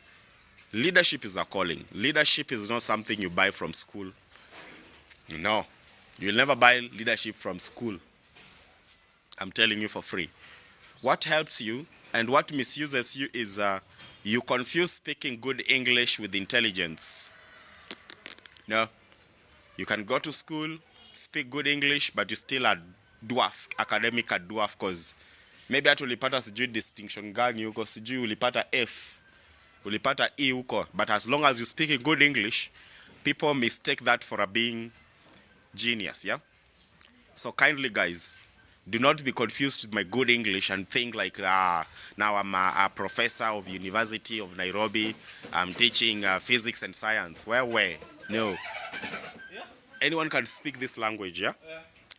Leadership is a calling. Leadership is not something you buy from school. No. You'll never buy leadership from school. I'm telling you for free. What helps you and what misuses you is you confuse speaking good English with intelligence. No. You can go to school, speak good English, but you're still a dwarf, academic dwarf, because maybe hata ulipata sijui distinction gani huko, sijui ulipata F, ulipata E huko, but as long as you speak good English, people mistake that for a being genius, yeah? So kindly, guys, do not be confused with my good English and think like, now I'm a professor of University of Nairobi, I'm teaching physics and science. Where? No. Yeah. Anyone can speak this language, yeah?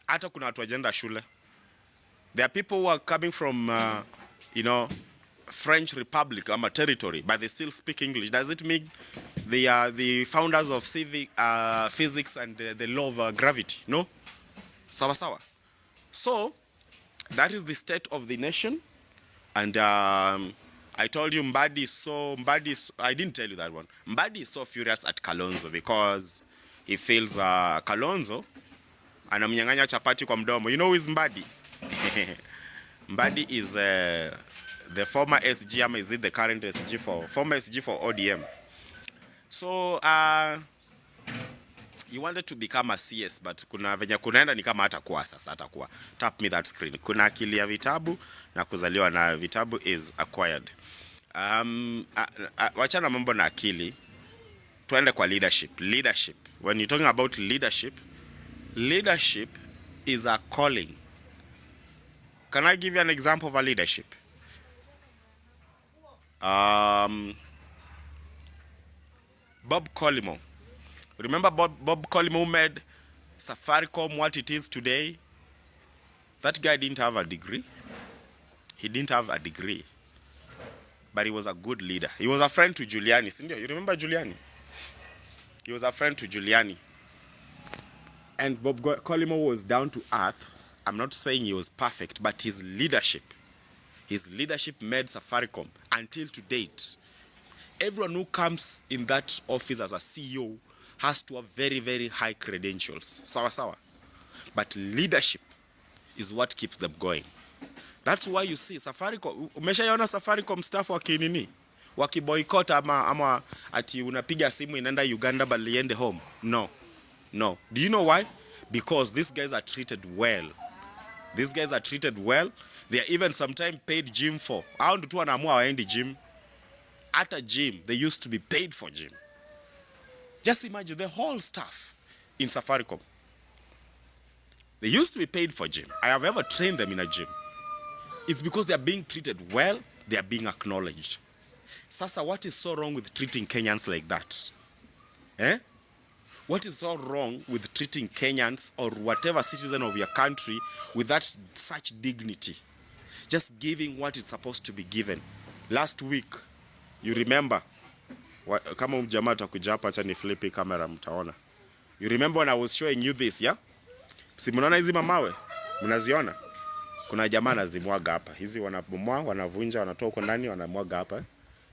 Hata kuna watu wajenda shule. There are people who are coming from, French Republic, a territory, but they still speak English. Does it mean they are the founders of physics and the law of gravity? No? Sawa sawa. So, that is the state of the nation. And I told you I didn't tell you that one. Mbadi is so furious at Kalonzo because he feels Kalonzo anamnyang'anya chapati kwa mdomo. You know who is Mbadi? Mbadi is the former SG, is it the current SG former SG for ODM. So he wanted to become a CS, but kuna venye kunaenda ni kama hatakuwa sasa, hatakuwa. Tap me that screen. Kuna akili ya vitabu na kuzaliwa na vitabu is acquired. Wachana mambo na akili. Tuende kwa leadership. Leadership. When you're talking about leadership, leadership is a calling. Can I give you an example of a leadership? Bob Collymore. Remember Bob Collymore made Safaricom what it is today? That guy didn't have a degree. He didn't have a degree. But he was a good leader. He was a friend to Giuliani. You remember Giuliani? He was a friend to Giuliani. And Bob Collymore was down to earth. I'm not saying he was perfect, but his leadership made Safaricom until to date. Everyone who comes in that office as a CEO has to have very, very high credentials. Sawa sawa. But leadership is what keeps them going. That's why you see Safaricom, umeshaiona Safaricom staff wakinini? Wakiboycott ama ati unapiga simu inaenda Uganda but liende home. No. No. Do you know why? Because these guys are treated well. These guys are treated well. They are even sometimes paid gym for. Hao ndio tu wanaamua waendi gym. At a gym, they used to be paid for gym. Just imagine the whole staff in Safaricom. They used to be paid for gym. I have ever trained them in a gym. It's because they are being treated well, they are being acknowledged. Sasa, what is so wrong with treating Kenyans like that? Eh? What is so wrong with treating Kenyans or whatever citizen of your country with that such dignity? Just giving what is supposed to be given. Last week, you remember, kama mjamaa atakuja hapa acha ni flip camera mtaona. You remember when I was showing you this, yeah? Si mnaona hizi mamawe? Mnaziona? Kuna jamaa anazimwaga hapa. Hizi wanabomoa, wanavunja, wanatoa huko ndani, wanamwaga hapa.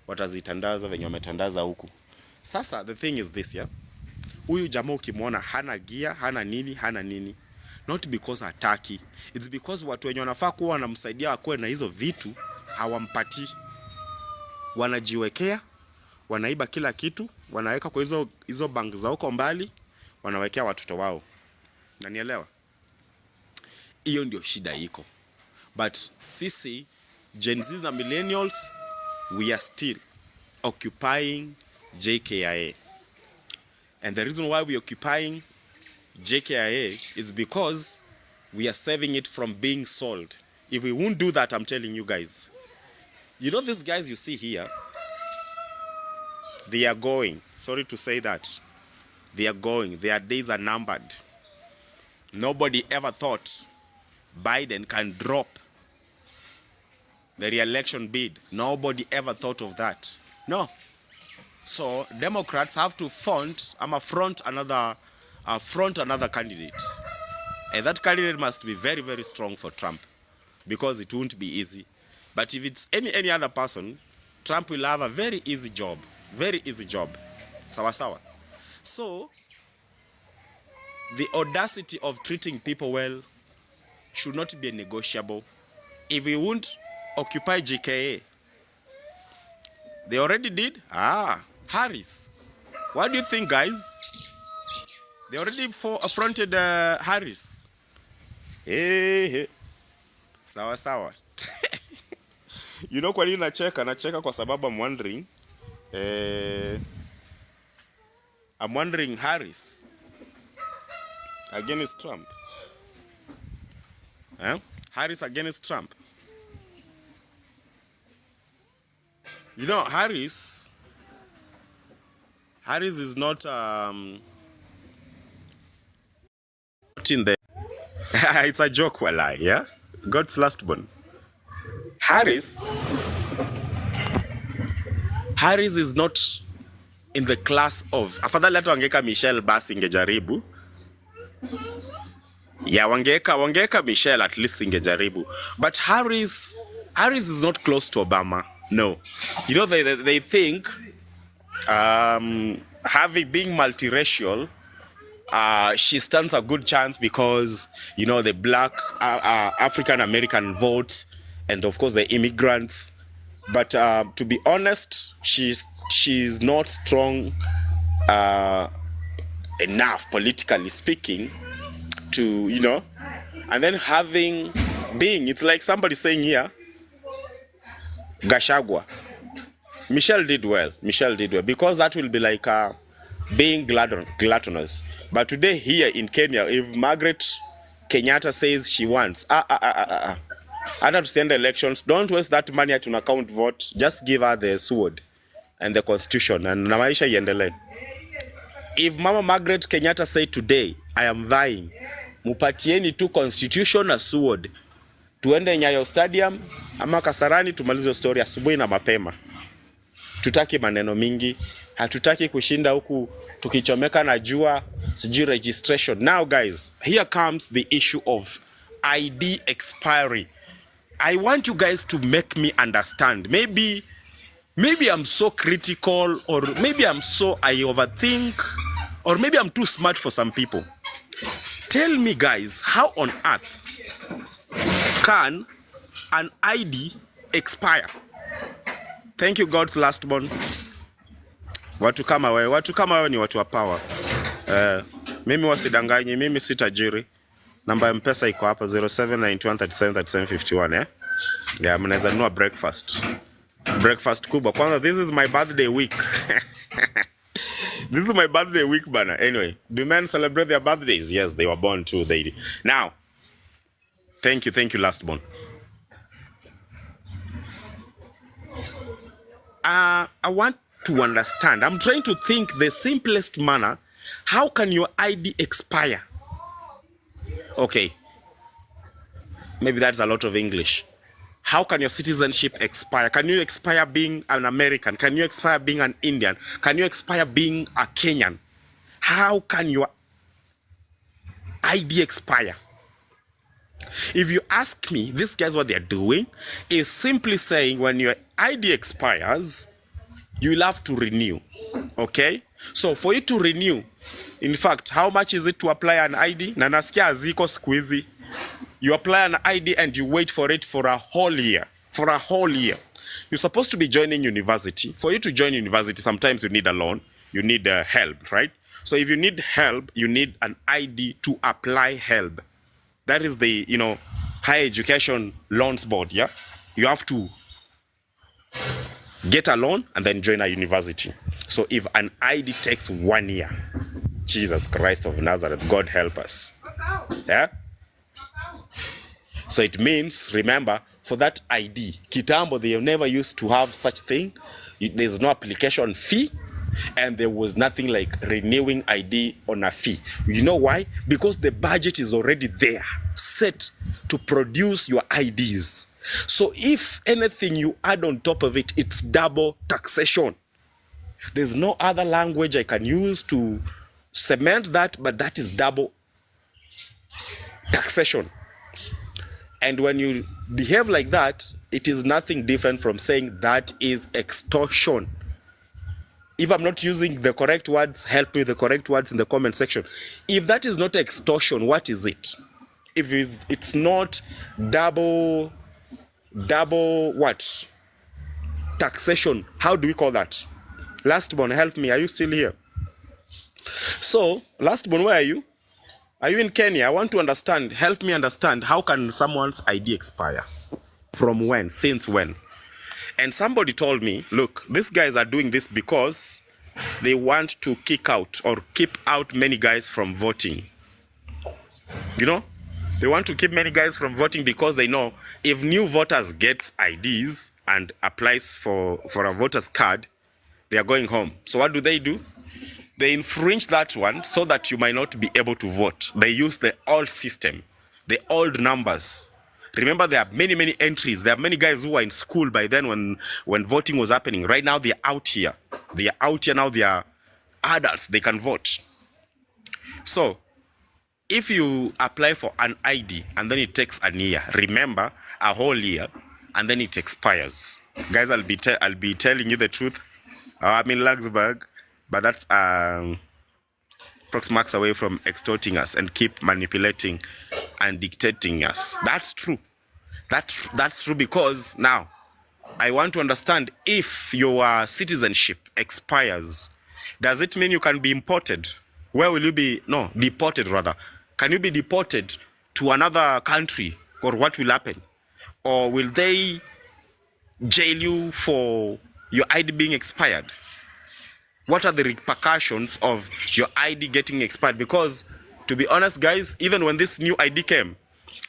Watazitandaza venye wametandaza huku. Sasa the thing is this, yeah? Huyu jamaa ukimwona hana gear, hana nini. Not because hataki. It's because watu wenye wanafaa kuwa wanamsaidia akuwe na hizo vitu hawampati. Wanajiwekea, wanaiba kila kitu, wanaweka kwa hizo bank za huko mbali, wanawekea watoto wao. Nanielewa? Hiyo ndio shida iko. But sisi Gen Z na millennials, we are still occupying JKIA. And the reason why we are occupying JKIA is because we are saving it from being sold. If we won't do that, I'm telling you guys. You know these guys you see here, they are going. Sorry to say that. They are going. Their days are numbered. Nobody ever thought Biden can drop the re-election bid. Nobody ever thought of that. No. So Democrats have to front another candidate. And that candidate must be very, very strong for Trump, because it won't be easy. But if it's any other person, Trump will have a very easy job. Very easy job. Sawa sawa. So, the audacity of treating people well should not be negotiable. If we won't occupy JKIA, they already did. Harris. What do you think, guys? They already affronted Harris. Hey. Sawa sawa. You know kwa nini nacheka kwa sababu I'm wondering Harris against Trump. Harris against Trump. You know, Harris is not in the it's a joke, walai, yeah? God's last born. Harris Harris is not in the class of, afadhali hata wangeka Michelle basi ingejaribu. Yeah, wangeka Michelle at least ingejaribu. But Harris is not close to Obama. No. You know, they think being multiracial, she stands a good chance because, you know, the black African American votes and of course the immigrants. But to be honest, she's not strong enough, politically speaking, to, you know. And then it's like somebody saying here, Gashagwa. Michelle did well because that will be like being gluttonous. But today here in Kenya, if Margaret Kenyatta says she wants, After to send elections, don't waste that money at an account vote. Just give her the sword and the constitution and na maisha iendelee. If Mama Margaret Kenyatta say today, I am vying, mupatieni tu constitution na sword, tuende Nyayo Stadium ama Kasarani tumalize story asubuhi na mapema. Tutaki maneno mingi, hatutaki kushinda huku tukichomeka na jua sijui registration. Now guys, here comes the issue of ID expiry. I want you guys to make me understand. Maybe I'm so critical, or maybe I overthink, or maybe I'm too smart for some people. Tell me guys, how on earth can an ID expire? Thank you God's last born. Watu kama wewe ni watu wa power. Mimi wasidanganye, mimi si tajiri. Namba ya M-Pesa iko hapa 0791373751 Yeah, mnaweza nunua breakfast kubwa. Kwanza this is my birthday week. This is my birthday week bana. Anyway, do men celebrate their birthdays? Yes, they were born too. Now, thank you last born. I want to understand. I'm trying to think the simplest manner. How can your ID expire? Okay, maybe that's a lot of English. How can your citizenship expire? Can you expire being an American? Can you expire being an Indian? Can you expire being a Kenyan? How can your ID expire? If you ask me, these guys, what they're doing is simply saying when your ID expires, you'll have to renew. Okay? So for you to renew, in fact, how much is it to apply an ID? Na nasikia aziko siku hizi. You apply an ID and you wait for it for a whole year. For a whole year. You're supposed to be joining university. For you to join university, sometimes you need a loan. You need help, right? So if you need help, you need an ID to apply help. That is the, you know, higher education loans board, yeah? You have to get a loan and then join a university. So if an ID takes 1 year, Jesus Christ of Nazareth, God help us. Yeah? So it means, remember, for that ID, Kitambo, they never used to have such thing. There's no application fee, and there was nothing like renewing ID on a fee. You know why? Because the budget is already there, set to produce your IDs. So if anything you add on top of it, it's double taxation. There's no other language I can use to cement that, but that is double taxation. And when you behave like that, it is nothing different from saying that is extortion. If I'm not using the correct words, help me with the correct words in the comment section. If that is not extortion, what is it? If it's not double what? Taxation. How do we call that? Lastborn, help me. Are you still here? So, Lastborn, where are you? Are you in Kenya? I want to understand. Help me understand. How can someone's ID expire? From when? Since when? And somebody told me, look, these guys are doing this because they want to kick out or keep out many guys from voting. You know? They want to keep many guys from voting because they know if new voters get IDs and applies for a voter's card, they are going home. So what do? They infringe that one so that you might not be able to vote. They use the old system, the old numbers. Remember, there are many entries. There are many guys who were in school by then when voting was happening. Right now, they are out here. They are out here now. They are adults. They can vote. So, if you apply for an ID and then it takes a year, remember, a whole year, and then it expires. Guys, I'll be telling you the truth. I'm in Luxembourg, but that's Proxmax away from extorting us and keep manipulating and dictating us. That's true. That's true, because now I want to understand, if your citizenship expires, does it mean you can be imported? Where will you be? No, deported rather. Can you be deported to another country, or what will happen? Or will they jail you for your ID being expired? What are the repercussions of your ID getting expired? Because, to be honest, guys, even when this new ID came,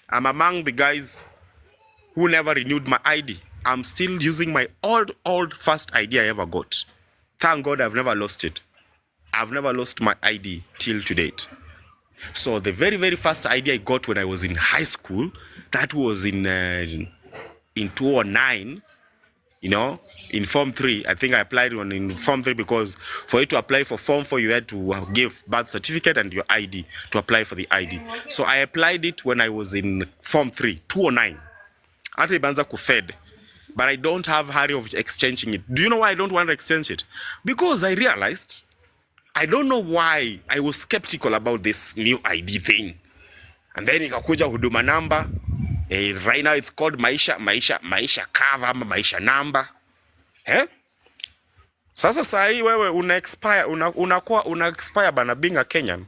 I'm among the guys who never renewed my ID. I'm still using my old first ID I ever got. Thank God I've never lost it. I've never lost my ID till to date. So the very first ID I got when I was in high school, that was in 2009. You know, in Form 3, I think I applied in Form 3 because for you to apply for Form 4, you had to give birth certificate and your ID to apply for the ID. So I applied it when I was in Form 3, 2009. After Ibanza Kufed. But I don't have hurry of exchanging it. Do you know why I don't want to exchange it? Because I realized, I don't know why I was skeptical about this new ID thing. And then ikakuja huduma number. Right now it's called maisha cover ama maisha number. Sasa sahi wewe una expire bana being a Kenyan.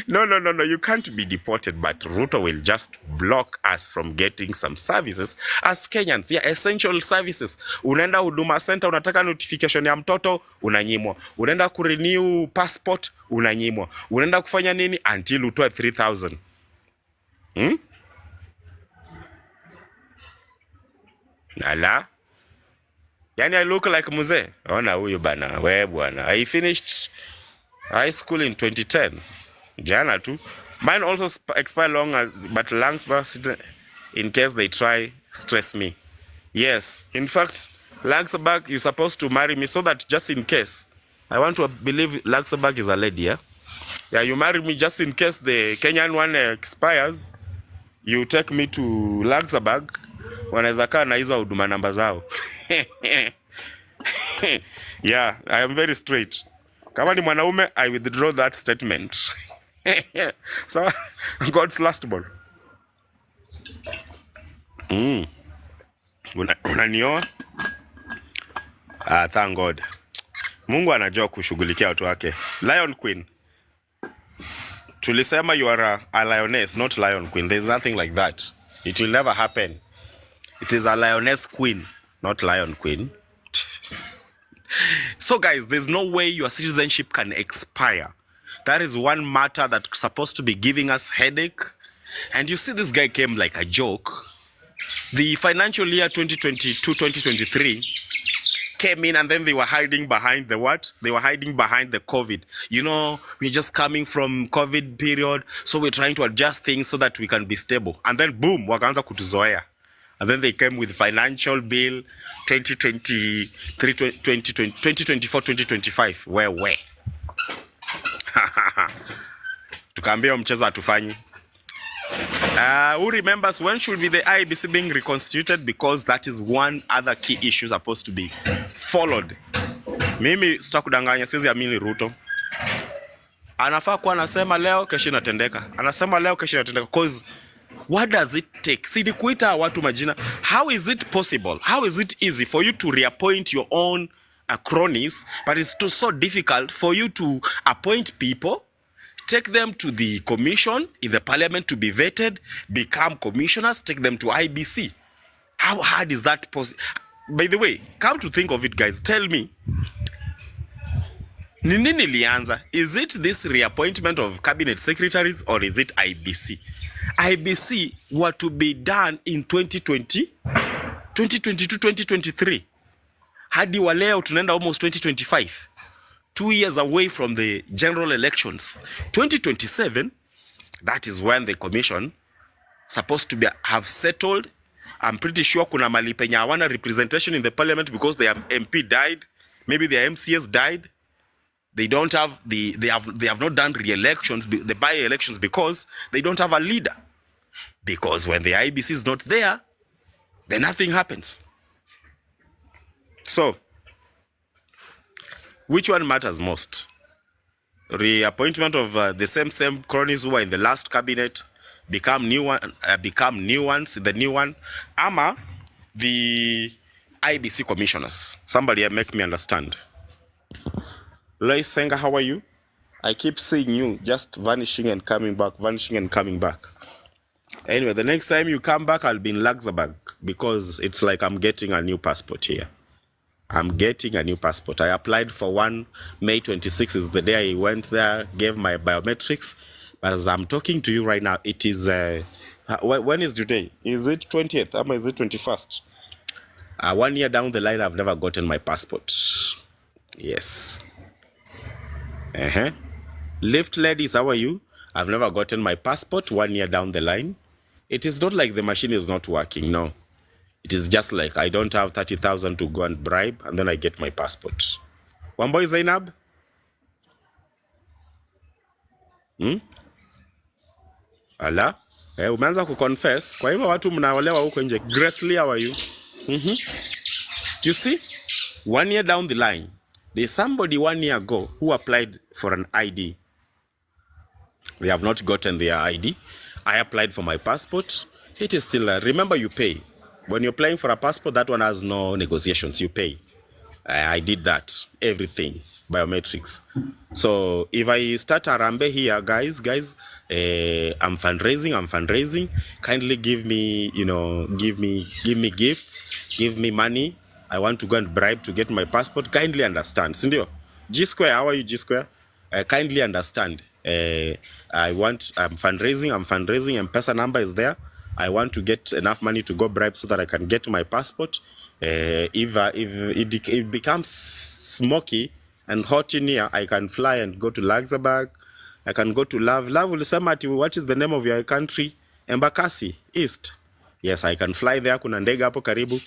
No, you can't be deported, but Ruto will just block us from getting some services as Kenyans. Yeah, essential services. Unaenda huduma center, unataka notification ya mtoto, unanyimwa. Unaenda kurenew passport, unanyimwa. Unaenda kufanya nini until utoe 3,000. Ala. Yani I look like mzee. Ona huyu bana, we bwana. I finished high school in 2010. Jana tu. Mine also expire long, but Langsberg, in case they try stress me. Yes, in fact, Langsberg, you're supposed to marry me so that just in case. I want to believe Langsberg is a lady, yeah? Yeah, you marry me just in case the Kenyan one expires. You take me to Luxembourg. Wanaweza kaa na hizo huduma namba zao. Yeah, I am very straight. Kama ni mwanaume, I withdraw that statement. So, God's last ball. Unanioa? Thank God. Mungu anajua kushughulikia watu wake. Lion Queen. Tulisema you are a lioness, not Lion Queen. There's nothing like that. It will never happen. It is a lioness queen, not Lion Queen. So guys, there's no way your citizenship can expire. That is one matter that's supposed to be giving us headache. And you see, this guy came like a joke. The financial year 2022-2023 came in, and then they were hiding behind the what? They were hiding behind the COVID. You know, we're just coming from COVID period, so we're trying to adjust things so that we can be stable. And then boom, wakaanza kutuzoea. And then they came with financial bill 2024-2025. Where? Tukaambia mchezo hatufanyi. Who remembers when should be the IBC being reconstituted? Because that is one other key issue supposed to be followed. Mimi sitakudanganya, siwezi amini Ruto. Anafaa kuwa anasema leo kesho inatendeka. Anasema leo kesho inatendeka. Because what does it take? Sidi kuita watu majina. How is it possible? How is it easy for you to reappoint your own cronies, but it's so difficult for you to appoint people, take them to the commission in the parliament to be vetted, become commissioners, take them to IBC? How hard is that possible? By the way, come to think of it, guys, tell me, nini lianza? Is it this reappointment of cabinet secretaries, or is it IBC? IBC were to be done in 2022-2023. Hadi wa leo tunaenda almost 2025. 2 years away from the general elections. 2027, that is when the commission supposed to have settled. I'm pretty sure kuna mali penye hawana representation in the parliament because their MP died. Maybe their MCS died. They don't have they have not done re-elections, the by-elections, because they don't have a leader. Because when the IBC is not there, then nothing happens. So, which one matters most? Reappointment of the same cronies who were in the last cabinet become new ones in the new one, ama the IBC commissioners. Somebody make me understand. Lois Senga, how are you? I keep seeing you just vanishing and coming back, vanishing and coming back. Anyway, the next time you come back, I'll be in Luxembourg because it's like I'm getting a new passport here. I'm getting a new passport. I applied for one. May 26th is the day I went there, gave my biometrics. But as I'm talking to you right now, it is, when is today? Is it 20th? Or is it 21st? 1 year down the line, I've never gotten my passport. Yes. Lift ladies, how are you? I've never gotten my passport 1 year down the line. It is not like the machine is not working, no. It is just like I don't have 30,000 to go and bribe, and then I get my passport. One boy Zainab? Ala? Umeanza kuconfess. Kwa hivyo watu mnaolewa huko nje. Gracely, how are you? You see? 1 year down the line, there's somebody 1 year ago who applied for an ID. They have not gotten their ID. I applied for my passport. It is still, remember you pay. When you're applying for a passport, that one has no negotiations. You pay. I did that. Everything. Biometrics. So if I start Arambe here, guys, I'm fundraising. Kindly give me, give me gifts, give me money. I want to go and bribe to get my passport. Kindly understand. Sindio? G Square, how are you, G Square? Kindly understand. I'm fundraising, M-Pesa number is there. I want to get enough money to go bribe so that I can get my passport. If it becomes smoky and hot in here, I can fly and go to Luxembourg. I can go to Love. Love will say, what is the name of your country? Embakasi, East. Yes, I can fly there. Kuna ndege hapo karibu.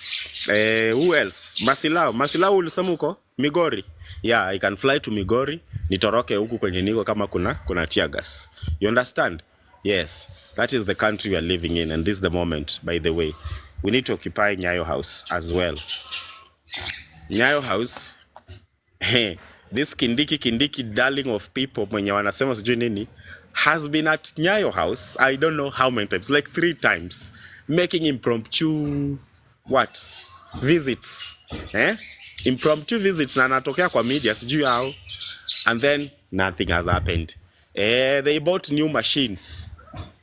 Who else? Masilao ulisema uko? Migori. Yeah, I can fly to Migori. Nitoroke huku kwenye niko kama kuna tear gas. You understand? Yes, that is the country we are living in, and this is the moment, by the way. We need to occupy Nyayo House as well. Nyayo House, this kindiki darling of people, mwenye wanasema sijui nini, has been at Nyayo House, I don't know how many times, like 3 times, making impromptu, visits. Impromptu visits, na natokea kwa media, sijui how, and then nothing has happened. They bought new machines.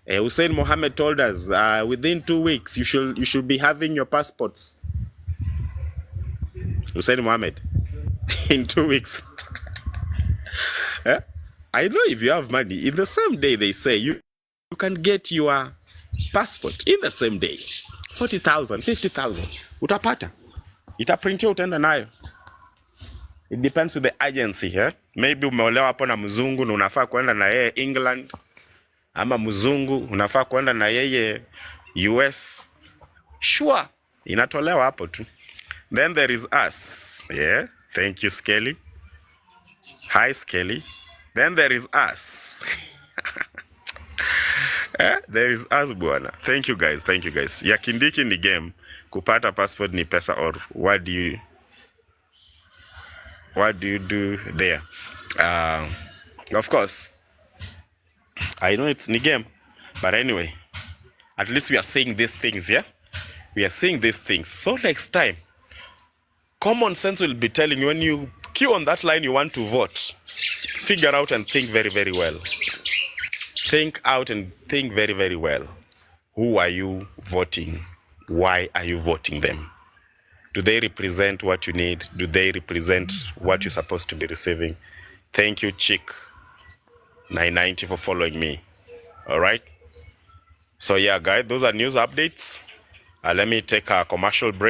Hussein Mohammed told us within 2 weeks you should be having your passports. Hussein Mohammed, in 2 weeks. I know if you have money, in the same day they say you can get your passport in the same day. 40,000, 50,000. Utapata. Itaprintia utaenda nayo. It depends with the agency, Maybe umeolewa hapo na mzungu na unafaa kwenda na yeye England, ama mzungu unafaa kwenda na yeye US. Sure, inatolewa hapo tu. Then there is us. Yeah, thank you Skelly. Hi Skelly. Then there is us. There is us bwana. Thank you guys. Ya kindiki ni game. Kupata passport ni pesa, or what do you do there? Of course, I know it's a game, but anyway, at least we are saying these things, yeah? We are saying these things. So next time, common sense will be telling you, when you queue on that line you want to vote, figure out and think very, very well. Think out and think very, very well. Who are you voting? Why are you voting them? Do they represent what you need? Do they represent what you're supposed to be receiving? Thank you, Chick 990, for following me. All right. So yeah, guys, those are news updates. Let me take a commercial break.